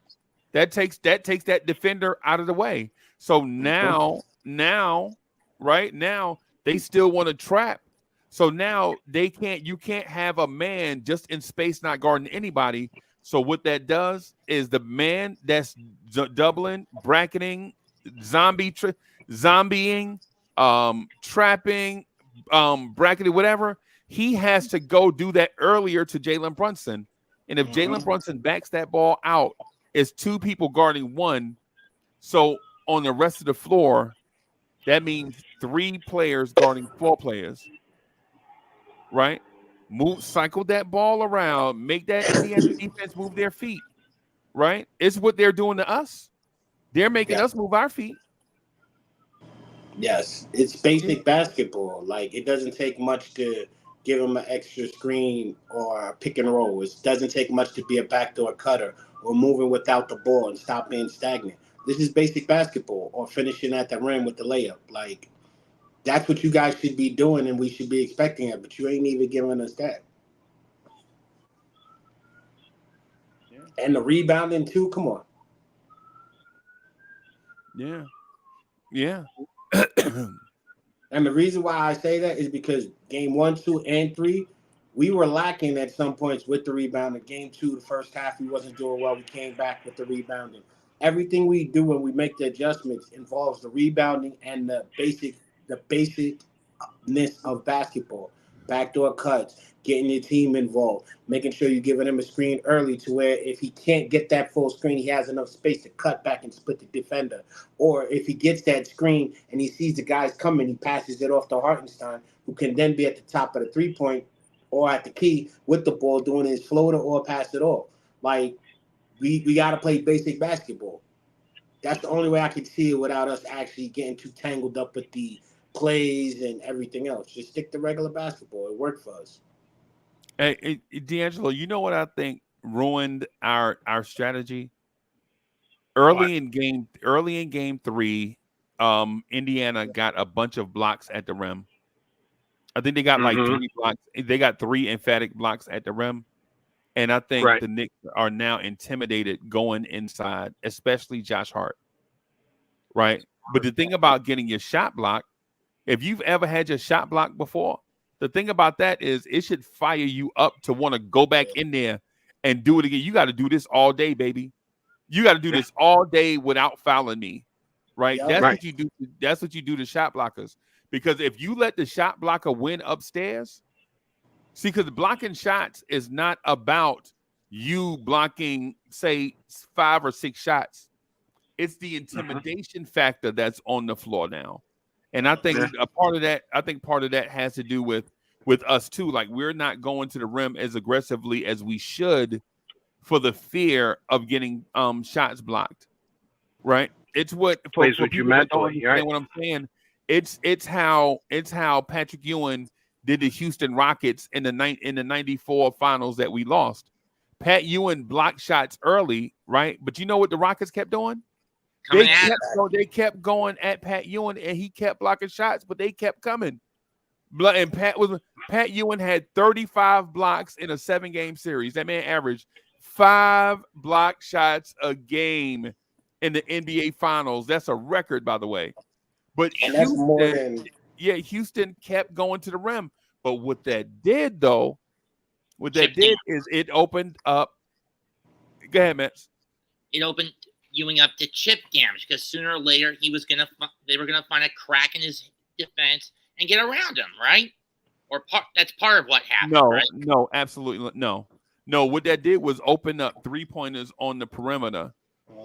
That takes that defender out of the way. So now, right now, they still want to trap. So now you can't have a man just in space not guarding anybody. So what that does is the man that's doubling, bracketing, zombieing, trapping, bracketing, whatever, he has to go do that earlier to Jalen Brunson. And if Jalen Brunson backs that ball out, it's 2 people guarding 1. So on the rest of the floor, that means 3 players guarding 4 players, right? Cycle that ball around, make that Indiana defense move their feet, right? It's what they're doing to us. They're making us move our feet. Yes, it's basic basketball. Like it doesn't take much to give them an extra screen or a pick and roll. It doesn't take much to be a backdoor cutter or moving without the ball and stop being stagnant. This is basic basketball, or finishing at the rim with the layup. Like that's what you guys should be doing, and we should be expecting it. But you ain't even giving us that. Yeah. And the rebounding too. Come on. Yeah. Yeah. And the reason why I say that is because game 1, 2, and 3, we were lacking at some points with the rebounding. Game 2, the first half, we wasn't doing well. We came back with the rebounding. Everything we do when we make the adjustments involves the rebounding and the basicness of basketball. Backdoor cuts, getting your team involved, making sure you're giving him a screen early to where if he can't get that full screen, he has enough space to cut back and split the defender. Or if he gets that screen and he sees the guys coming, he passes it off to Hartenstein, who can then be at the top of the 3-point or at the key with the ball doing his floater or pass it off. Like, we got to play basic basketball. That's the only way I can see it without us actually getting too tangled up with the plays and everything else. Just stick to regular basketball. It worked for us. Hey, D'Angelo, you know what I think ruined our strategy? Early in game 3, Indiana got a bunch of blocks at the rim. I think they got like 3 blocks. They got 3 emphatic blocks at the rim. And I think the Knicks are now intimidated going inside, especially Josh Hart. Right? But the thing about getting your shot blocked, if you've ever had your shot blocked before, the thing about that is it should fire you up to want to go back in there and do it again. You got to do this all day, baby. You got to do this all day without fouling me, right? That's what you do. That's what you do to shot blockers. Because if you let the shot blocker win upstairs, see, because blocking shots is not about you blocking, say, 5 or 6 shots. It's the intimidation factor that's on the floor now. And I think part of that has to do with with us too. Like we're not going to the rim as aggressively as we should for the fear of getting shots blocked. Right? It's what for Plays with you people that don't mentally, understand right? what I'm saying. It's how Patrick Ewing did the Houston Rockets in the 94 finals that we lost. Pat Ewing blocked shots early, right? But you know what the Rockets kept doing? Coming at him. They kept going at Pat Ewing, and he kept blocking shots, but they kept coming. And Pat Ewing had 35 blocks in a 7-game series. That man averaged 5 block shots a game in the NBA Finals. That's a record, by the way. But And that's more than Houston kept going to the rim. But what that did, though, is it opened up. Go ahead, Matt. It opened Ewing up to chip damage because sooner or later they were gonna find a crack in his defense and get around him, right? That's part of what happened. No, right? no, absolutely no. What that did was open up 3-pointers on the perimeter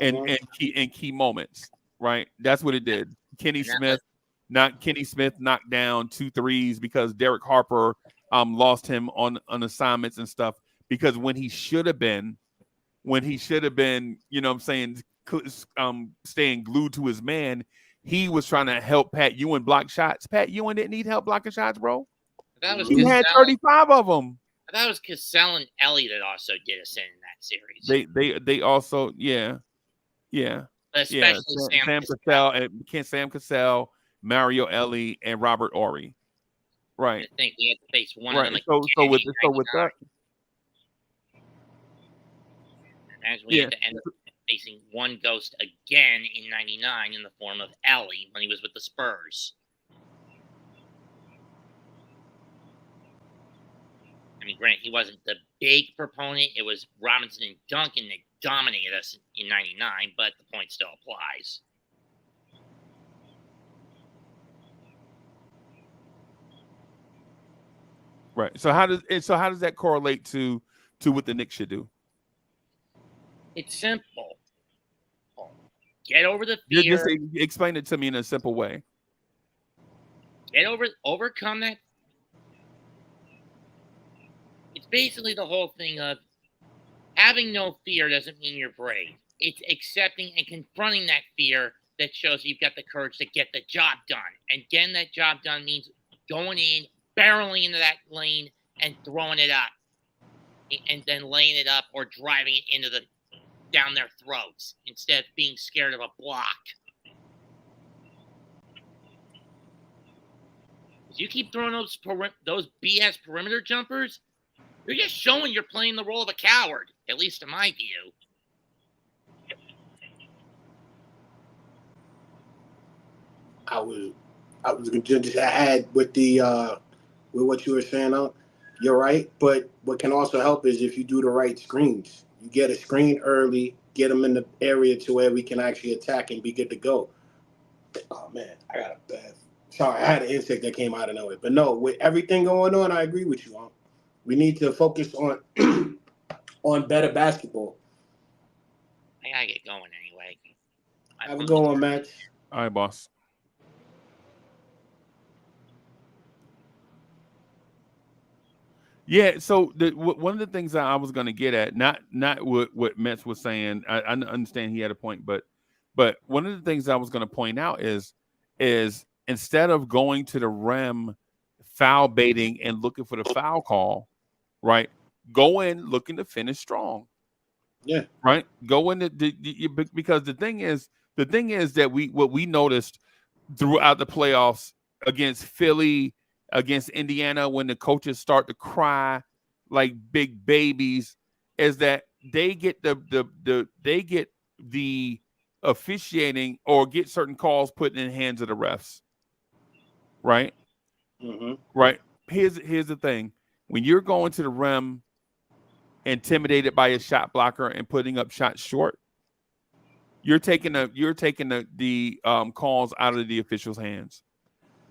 and key moments, right? That's what it did. Kenny Smith knocked down 2 threes because Derek Harper lost him on assignments and stuff, because when he should have been, you know what I'm saying, staying glued to his man, he was trying to help Pat Ewing block shots. Pat Ewing didn't need help blocking shots, bro. He had 35 of them. I thought it was Cassell and Ellie that also did us in that series. They also, yeah. Especially Sam Cassell, Mario Ellie, and Robert Ory. Right. I think we had to face one right. of them. So with that, as we had to end up facing one ghost again in '99 in the form of Ellie when he was with the Spurs. I mean, granted, he wasn't the big proponent. It was Robinson and Duncan that dominated us in '99, but the point still applies. right. So how does that correlate to what the Knicks should do? It's simple. Get over the fear. Just explain it to me in a simple way. Overcome that. It's basically the whole thing of having no fear doesn't mean you're brave. It's accepting and confronting that fear that shows you've got the courage to get the job done. And getting that job done means going in, barreling into that lane, and throwing it up. And then laying it up or driving it into down their throats instead of being scared of a block. If you keep throwing those BS perimeter jumpers, you're just showing you're playing the role of a coward, at least in my view. I was going to just add with what you were saying. You're right, but what can also help is if you do the right screens. You get a screen early, get them in the area to where we can actually attack and be good to go. Oh man, I got a bad. Sorry, I had an insect that came out of nowhere. But no, with everything going on, I agree with you. We need to focus on on better basketball. I gotta get going anyway. Have a good one, Matt. All right, boss. Yeah, so one of the things that I was going to get at, not what Metz was saying, I understand he had a point, but one of the things I was going to point out is instead of going to the rim, foul baiting and looking for the foul call, right? Go in looking to finish strong. Yeah. Right. Go in because the thing is that what we noticed throughout the playoffs against Philly, against Indiana, when the coaches start to cry like big babies, is that they get the officiating or get certain calls put in the hands of the refs. Right? Mm-hmm. Right. Here's the thing. When you're going to the rim intimidated by a shot blocker and putting up shots short, you're taking the calls out of the officials' hands.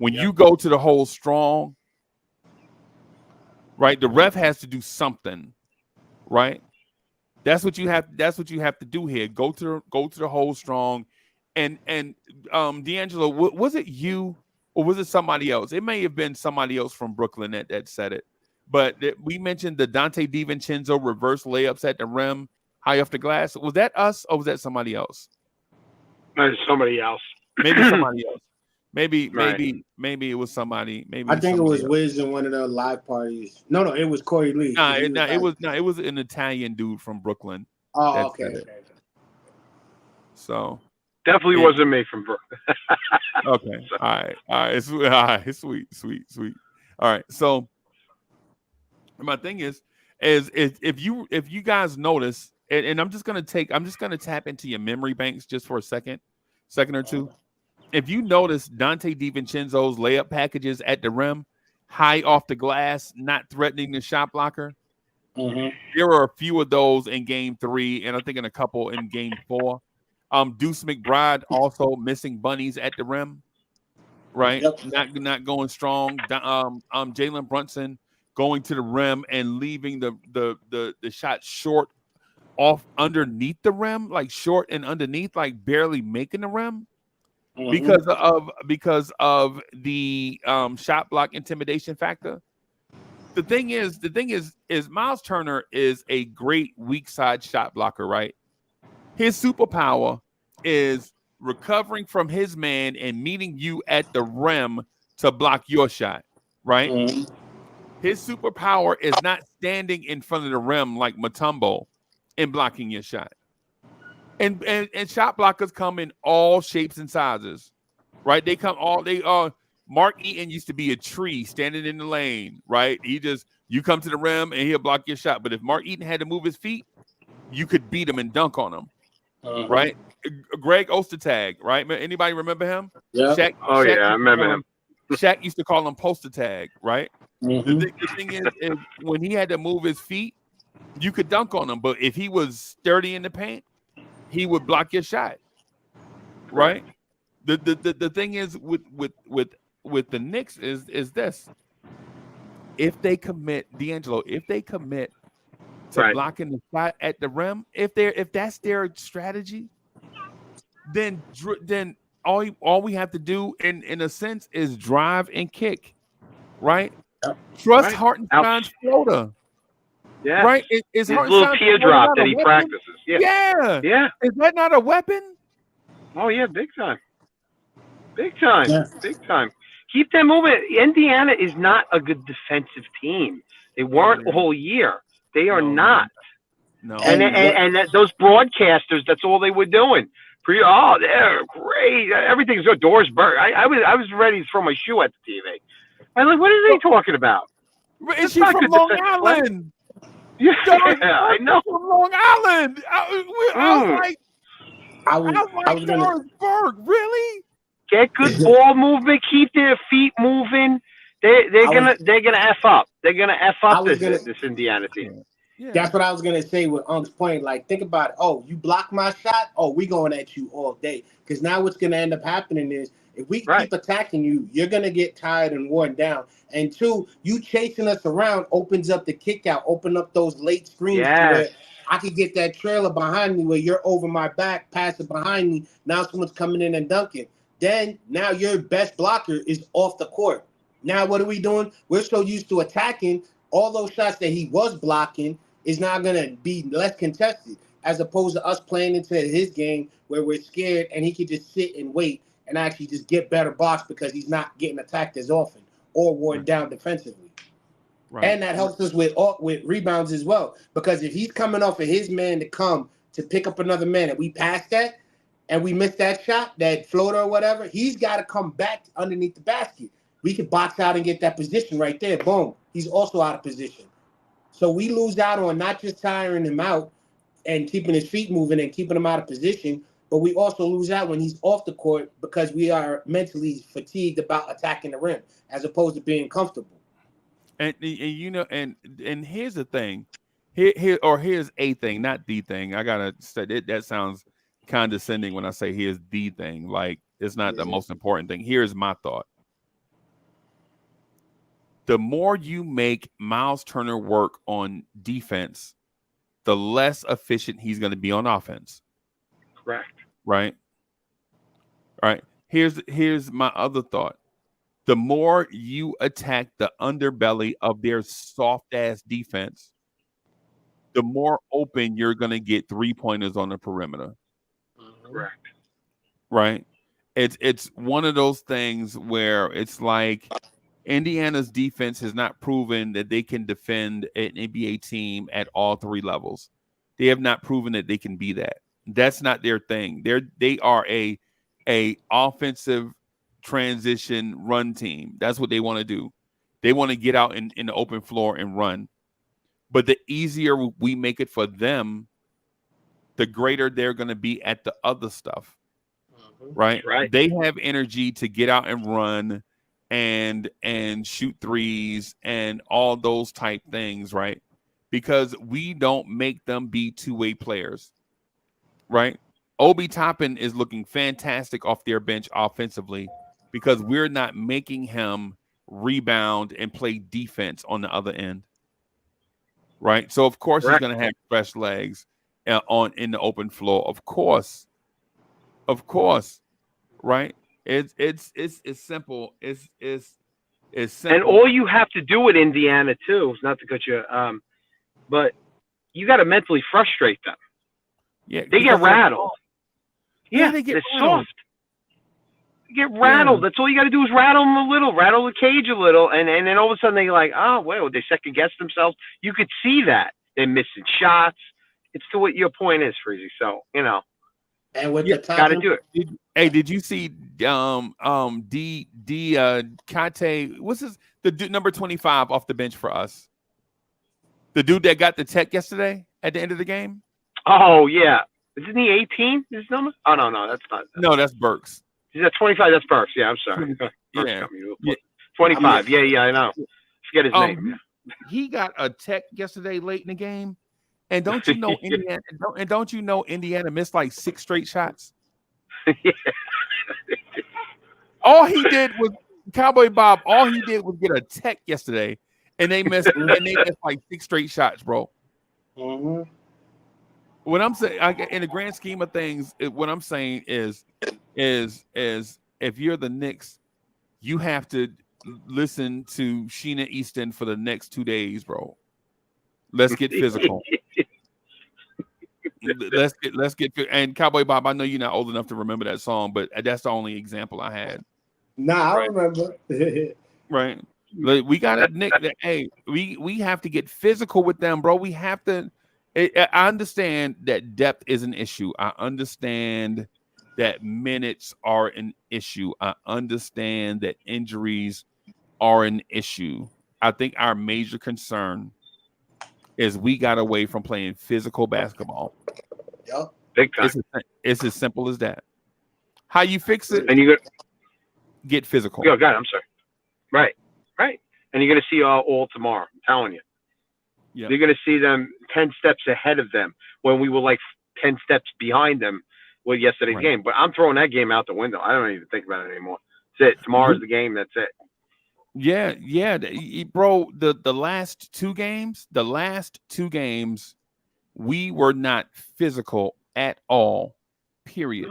When you go to the hole strong, right, the ref has to do something, right? That's what you have to do here. Go to the hole strong, and D'Angelo, was it you or was it somebody else? It may have been somebody else from Brooklyn that said it. But we mentioned the Dante DiVincenzo reverse layups at the rim, high off the glass. Was that us or was that somebody else? Somebody else. Maybe somebody else. Maybe it was somebody. Maybe I think it was else. Wiz in one of the live parties. No, it was Corey Lee. It was an Italian dude from Brooklyn. Oh, okay. So definitely wasn't me from Brooklyn. Okay. All right. Sweet. All right. So my thing is if you guys notice, and I'm just gonna tap into your memory banks just for a second or two. If you notice Dante DiVincenzo's layup packages at the rim, high off the glass, not threatening the shot blocker, there are a few of those in Game 3, and I think in a couple in Game 4. Deuce McBride also missing bunnies at the rim, right? Yep. Not going strong. Jalen Brunson going to the rim and leaving the shot short off underneath the rim, like short and underneath, like barely making the rim. Because of the shot block intimidation factor. The thing is Miles Turner is a great weak side shot blocker, right? His superpower is recovering from his man and meeting you at the rim to block your shot, right? His superpower is not standing in front of the rim like Mutombo and blocking your shot. And shot blockers come in all shapes and sizes, right? Mark Eaton used to be a tree standing in the lane, right? You come to the rim and he'll block your shot. But if Mark Eaton had to move his feet, you could beat him and dunk on him, right? Greg Ostertag, right? Anybody remember him? Yeah. Shaq I remember him. Shaq used to call him Postertag, right? The thing is when he had to move his feet, you could dunk on him. But if he was sturdy in the paint, he would block your shot, right? The thing is with the Knicks is this: if they commit to blocking the shot at the rim, if that's their strategy, then all we have to do in a sense is drive and kick, right? Trust Hartenstein's floater. Yeah. Right? His little teardrop that he practices. Yeah. Is that not a weapon? Oh, yeah, big time. Big time. Keep them moving. Indiana is not a good defensive team. They weren't all year. They are not. No. And those broadcasters, that's all they were doing. They're great. Everything's good. Doors burnt. I was ready to throw my shoe at the TV. I'm like, what are they talking about? Is she from Long Island? Yeah, I know. From Long Island. I was like, Dorisburg, really? Get good ball movement. Keep their feet moving. They're gonna f up. They're gonna f up this Indiana team. Yeah. That's what I was gonna say with Unk's point. Like, think about it. Oh, you block my shot. Oh, we going at you all day. Because now what's gonna end up happening is if we keep attacking you, you're gonna get tired and worn down. And two, you chasing us around opens up the kick out, open up those late screens where I could get that trailer behind me where you're over my back, passing behind me. Now someone's coming in and dunking. Then now your best blocker is off the court. Now what are we doing? We're so used to attacking. All those shots that he was blocking is now going to be less contested as opposed to us playing into his game where we're scared and he can just sit and wait and actually just get better blocks because he's not getting attacked as often or worn down defensively. Right. And that helps us with rebounds as well, because if he's coming off of his man to come to pick up another man and we pass that and we miss that shot, that floater or whatever, he's got to come back underneath the basket. We can box out and get that position right there. Boom. He's also out of position. So we lose out on not just tiring him out and keeping his feet moving and keeping him out of position, but we also lose out when he's off the court because we are mentally fatigued about attacking the rim as opposed to being comfortable. And you know, and here's the thing. Here's a thing, not the thing. I gotta say that sounds condescending when I say here's the thing. Like, it's not the most important thing. Here's my thought. The more you make Miles Turner work on defense, the less efficient he's going to be on offense. Correct. Right. All right. Here's my other thought. the more you attack the underbelly of their soft ass defense, the more open you're going to get 3-pointers on the perimeter. Correct. Right? It's one of those things where it's like Indiana's defense has not proven that they can defend an NBA team at all 3 levels. They have not proven that they can be that. That's not their thing. They are a offensive transition run team. That's what they want to do. They want to get out in the open floor and run. But the easier we make it for them, the greater they're going to be at the other stuff. Right? They have energy to get out and run and shoot threes and all those type things, right? Because we don't make them be two-way players, right? Obi Toppin is looking fantastic off their bench offensively because we're not making him rebound and play defense on the other end, right? So of course he's going to have fresh legs in the open floor, of course, right? It's simple. It's simple. And all you have to do with Indiana too, not to cut you, but you got to mentally frustrate them. Yeah, they get rattled. Yeah, they're soft. They get rattled. That's all you got to do is rattle them a little, rattle the cage a little, and then all of a sudden they're like, oh, well, they second guess themselves. You could see that they're missing shots. It's to what your point is, Freezy. So and with the time, got to do it. Did you see Kate? What's the dude number 25 off the bench for us? The dude that got the tech yesterday at the end of the game. Oh yeah, isn't he 18? His number? Oh no, that's not. No, that's Burks. Is that 25? That's Burks. Yeah, I'm sorry. Yeah. 25. Yeah, I know. Forget his name. He got a tech yesterday late in the game, and don't you know Indiana? Don't you know Indiana missed like 6 straight shots? Yeah. All he did was Cowboy Bob. All he did was get a tech yesterday, and they missed like 6 straight shots, bro. Mm-hmm. What I'm saying, in the grand scheme of things, what I'm saying is if you're the Knicks, you have to listen to Sheena Easton for the next 2 days, bro. Let's get physical. let's get and Cowboy Bob. I know you're not old enough to remember that song, but that's the only example I had. Nah, I remember. Right. We got to Nick. Hey, we have to get physical with them, bro. We have to. I understand that depth is an issue. I understand that minutes are an issue. I understand that injuries are an issue. I think our major concern is we got away from playing physical basketball. Yep. Big time. It's as simple as that. How you fix it? And you get physical. Oh, God, I'm sorry. Right. And you're going to see all tomorrow. I'm telling you. Yep. You're going to see them 10 steps ahead of them when we were like 10 steps behind them with yesterday's game. But I'm throwing that game out the window. I don't even think about it anymore. That's it. Tomorrow's the game. That's it. Yeah, bro. The last two games, we were not physical at all. Period.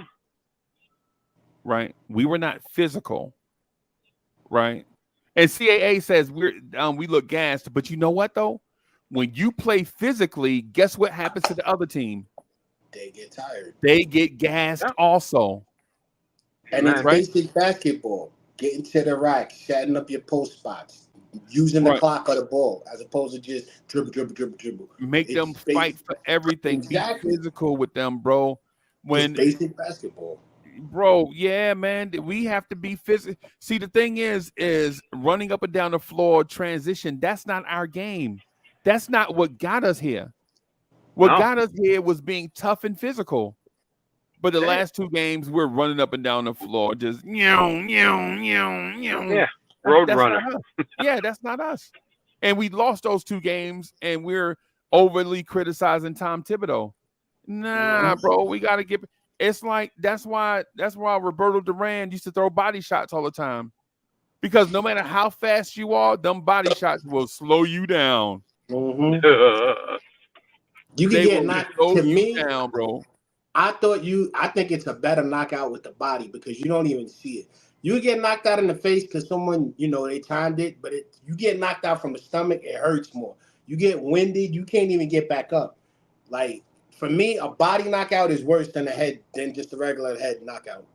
Right? We were not physical. Right? And CAA says we look gassed, but you know what though? When you play physically, guess what happens to the other team? They get tired. They get gassed also. And it's basic basketball. Getting to the rack, setting up your post spots, using the clock or the ball, as opposed to just dribble. Make them fight for everything. Exactly. Be physical with them, bro. It's basic basketball. Bro, yeah, man. We have to be physical. See, the thing is running up and down the floor, transition, that's not our game. That's not what got us here. What got us here was being tough and physical. But the last 2 games, we're running up and down the floor, just Yeah, road runner. Yeah, that's not us. And we lost those 2 games, and we're overly criticizing Tom Thibodeau. Nah, bro, we got to get. It's like that's why Roberto Duran used to throw body shots all the time, because no matter how fast you are, them body shots will slow you down. Mm-hmm. You can get knocked to me down, bro. I think it's a better knockout with the body because you don't even see it. You get knocked out in the face because someone, they timed it, but you get knocked out from the stomach, it hurts more. You get winded, you can't even get back up. Like, for me, a body knockout is worse than just a regular head knockout.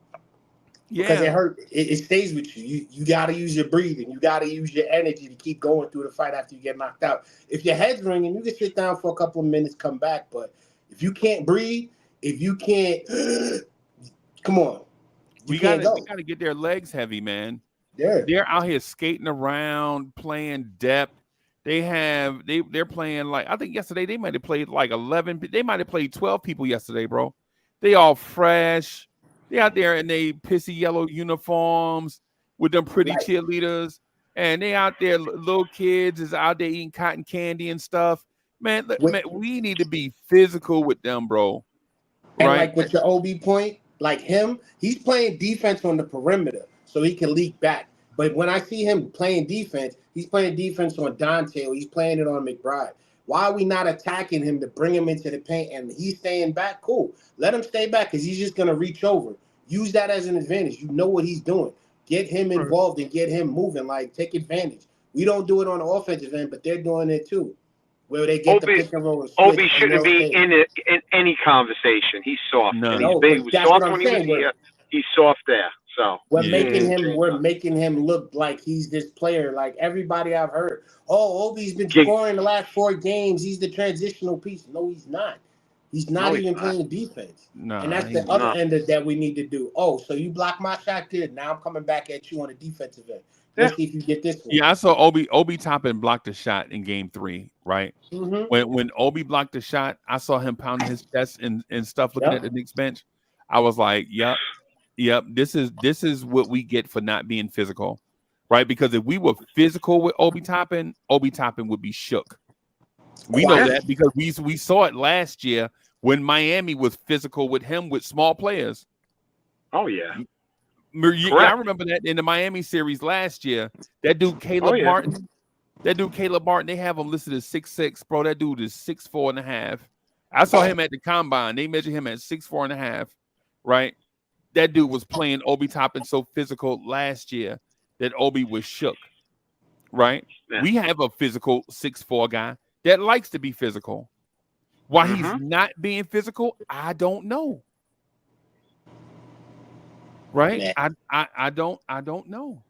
Because it hurt. It stays with you. You got to use your breathing. You got to use your energy to keep going through the fight after you get knocked out. If your head's ringing, you can sit down for a couple of minutes, come back. But if you can't breathe, if you can't, come on. We gotta get their legs heavy, man. Yeah. They're out here skating around, playing depth. They're playing like, I think yesterday they might have played like 11. They might have played 12 people yesterday, bro. They all fresh. They out there in they pissy yellow uniforms with them pretty cheerleaders, and they out there, little kids is out there eating cotton candy and stuff. Man, we need to be physical with them, bro. And right? like with your OB point, like him, he's playing defense on the perimeter so he can leak back. But when I see him playing defense, he's playing defense on Dante, or he's playing it on McBride. Why are we not attacking him to bring him into the paint and he's staying back? Cool. Let him stay back because he's just going to reach over. Use that as an advantage. You know what he's doing. Get him involved and get him moving. Like, take advantage. We don't do it on the offensive end, but they're doing it too. Where they get the pick and roll. Obi shouldn't be in any conversation. He's soft. No. And he's big. He was soft when he was here. He's soft there. So we're making him look like he's this player. Like everybody I've heard, Obi's been scoring the last 4 games. He's the transitional piece. No, he's not. He's not even playing defense. No, and that's the other end of that we need to do. Oh, so you block my shot, good. Now I'm coming back at you on the defensive end. Let's see if you get this one. Yeah, I saw Obi Toppin blocked a shot in game 3, right? Mm-hmm. When Obi blocked the shot, I saw him pounding his chest and stuff, looking at the Knicks bench. I was like, yep, this is what we get for not being physical, right? Because if we were physical with Obi Toppin would be shook. We know that because we saw it last year when Miami was physical with him with small players. Oh yeah. I remember that in the Miami series last year. That dude Caleb Martin, they have him listed as 6'6", bro. That dude is 6'4.5". I saw him at the combine. They measured him at 6'4.5", right? That dude was playing Obi Toppin so physical last year that Obi was shook, right? Yeah. We have a physical 6'4" guy that likes to be physical. Why he's not being physical, I don't know. Right? Yeah. I don't know.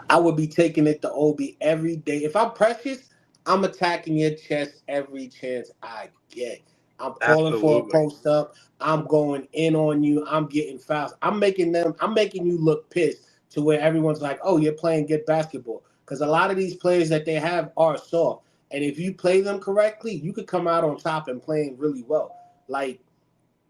I would be taking it to Obi every day. If I'm Precious, I'm attacking your chest every chance I get. I'm calling for a post up. I'm going in on you. I'm getting fouls. I'm making you look pissed to where everyone's like, oh, you're playing good basketball. Because a lot of these players that they have are soft. And if you play them correctly, you could come out on top and playing really well. Like,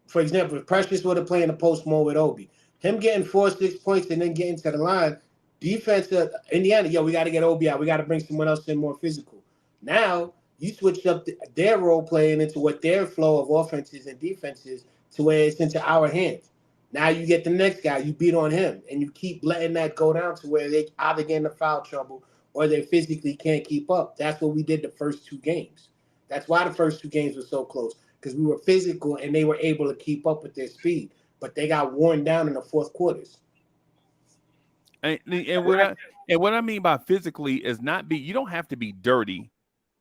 for example, if Precious were to play in the post more with Obi, him getting 4-6 points and then getting to the line, defense, Indiana, we got to get Obi out. We got to bring someone else in more physical. Now, you switch up their role playing into what their flow of offenses and defenses to where it's into our hands. Now you get the next guy, you beat on him, and you keep letting that go down to where they either get into foul trouble or they physically can't keep up. That's what we did the first 2 games. That's why the first 2 games were so close, because we were physical and they were able to keep up with their speed, but they got worn down in the fourth quarters. And what I mean by physically is you don't have to be dirty,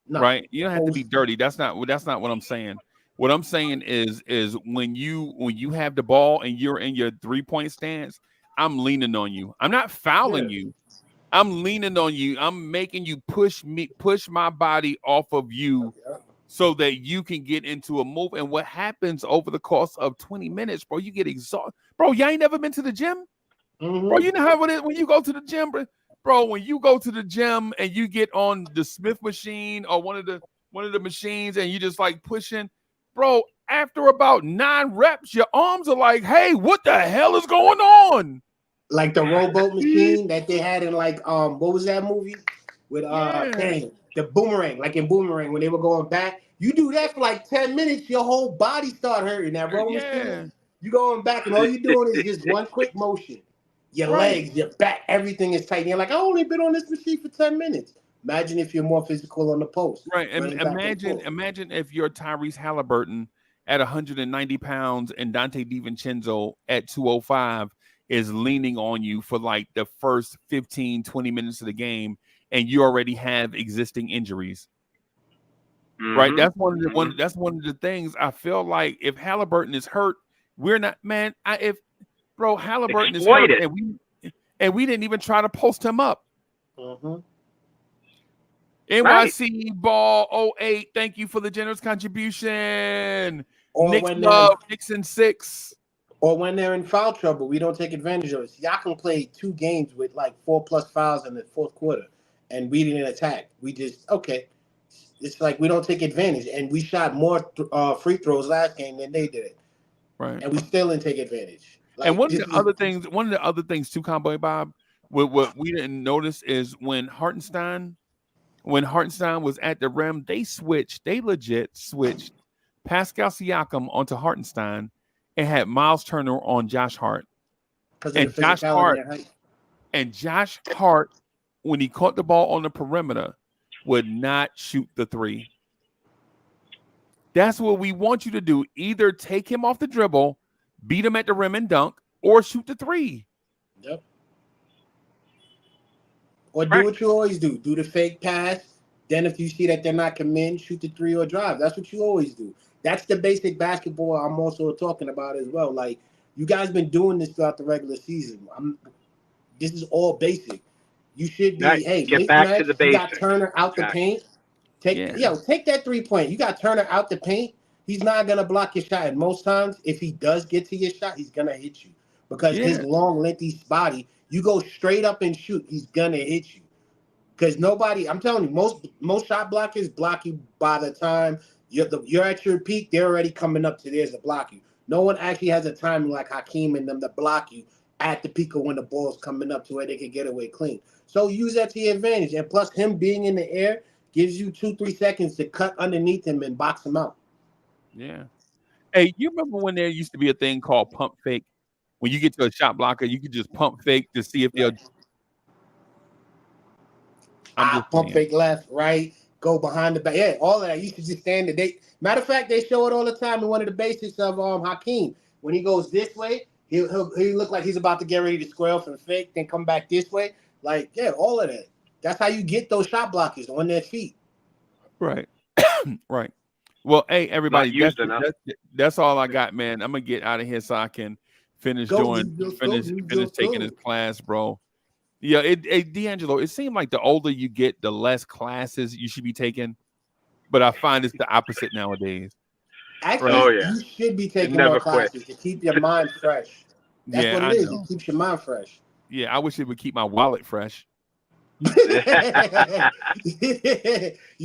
right? You don't have to be dirty. That's not what I'm saying. What I'm saying is when you have the ball and you're in your 3-point stance, I'm leaning on you. I'm not fouling you. I'm leaning on you. I'm making you push my body off of you so that you can get into a move. And what happens over the course of 20 minutes, bro, you get exhausted. Bro, you ain't never been to the gym? Mm-hmm. Bro, you know how it is when you go to the gym, bro. When you go to the gym and you get on the Smith machine or one of the machines and you just like pushing, bro, after about 9 reps, your arms are like, hey, what the hell is going on? Like the rowboat machine that they had in like what was that movie with the Boomerang, like in Boomerang when they were going back. You do that for like 10 minutes, your whole body start hurting. That row machine, you going back and all you're doing is just one quick motion. Your legs, your back, everything is tight. And you're like, I only been on this machine for 10 minutes. Imagine if you're more physical on the post. Right. And imagine if you're Tyrese Halliburton at 190 pounds and Dante DiVincenzo at 205. is leaning on you for like the first 15, 20 minutes of the game, and you already have existing injuries. Right? That's one of the things I feel like if Halliburton is hurt, we're not, man. Bro, Halliburton is hurt, and we didn't even try to post him up. NYC Ball 08, thank you for the generous contribution. Knicks love, Knicks in 6. Or when they're in foul trouble, we don't take advantage of it. Y'all can play 2 games with like 4+ fouls in the fourth quarter, and we didn't attack. We just, okay. It's like we don't take advantage, and we shot more free throws last game than they did. Right. And we still didn't take advantage. Like, and one of the other things too, Cowboy Bob, what we didn't notice is when Hartenstein was at the rim, they legit switched Pascal Siakam onto Hartenstein and had Miles Turner on Josh Hart. And Josh Hart, when he caught the ball on the perimeter, would not shoot the 3. That's what we want you to do. Either take him off the dribble, beat him at the rim and dunk, or shoot the 3. Yep. Or do what you always do. Do the fake pass. Then if you see that they're not committing, shoot the 3 or drive. That's what you always do. That's the basic basketball I'm also talking about as well. Like, you guys been doing this throughout the regular season. This is all basic. You should be, get back to the basics. You got Turner out the paint. Take that 3-point. You got Turner out the paint. He's not going to block your shot. And most times, if he does get to your shot, he's going to hit you. Because his long, lengthy body, you go straight up and shoot, he's going to hit you. Because nobody, I'm telling you, most shot blockers block you by the time you're at your peak, they're already coming up to theirs to block you. No one actually has a timing like Hakeem and them to block you at the peak of when the ball's coming up to where they can get away clean. So use that to your advantage. And plus, him being in the air gives you 2-3 seconds to cut underneath him and box him out. Yeah. Hey, you remember when there used to be a thing called pump fake? When you get to a shot blocker, you could just pump fake to see if they'll. Pump fake left, right, go behind the back. Yeah, all of that. You should just stand there. Matter of fact, they show it all the time in one of the basics of Hakeem. When he goes this way, he'll look like he's about to get ready to square off and fake, then come back this way. Like, yeah, all of that. That's how you get those shot blockers on their feet. Right. Right. Well, hey, everybody, that's all I got, man. I'm going to get out of here so I can finish taking his class, bro. Yeah, D'Angelo, it seemed like the older you get, the less classes you should be taking. But I find it's the opposite nowadays. Actually, you should be taking more classes to keep your mind fresh. That's what it is. It keeps your mind fresh. Yeah, I wish it would keep my wallet fresh. You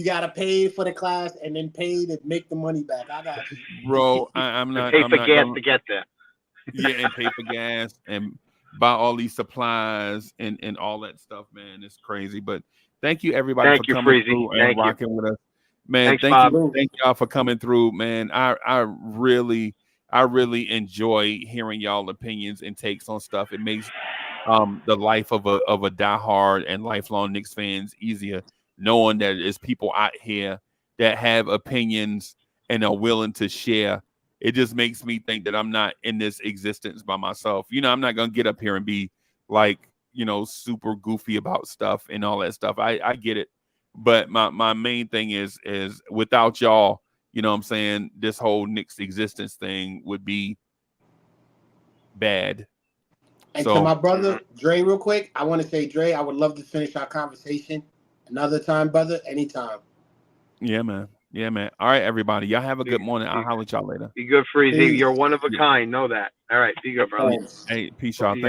gotta pay for the class and then pay to make the money back. I got you, bro. I'm not. Pay for gas to get there. Yeah, and pay for gas and buy all these supplies and all that stuff, man. It's crazy. But thank you, everybody, for coming through and rocking with us, man. Thank y'all for coming through, man. I really enjoy hearing y'all opinions and takes on stuff. It makes the life of a diehard and lifelong Knicks fans easier, knowing that there's people out here that have opinions and are willing to share. It just makes me think that I'm not in this existence by myself. You know, I'm not gonna get up here and be like, you know, super goofy about stuff and all that stuff. I get it, but my main thing is without y'all, you know what I'm saying, this whole Knicks existence thing would be bad. And to my brother, Dre, real quick, I want to say, Dre, I would love to finish our conversation another time, brother, anytime. Yeah, man. Yeah, man. All right, everybody. Y'all have a good morning. I'll holler at y'all later. Be good, Freezy. You're one of a kind. Know that. All right. Be good, brother. Hey, peace, y'all.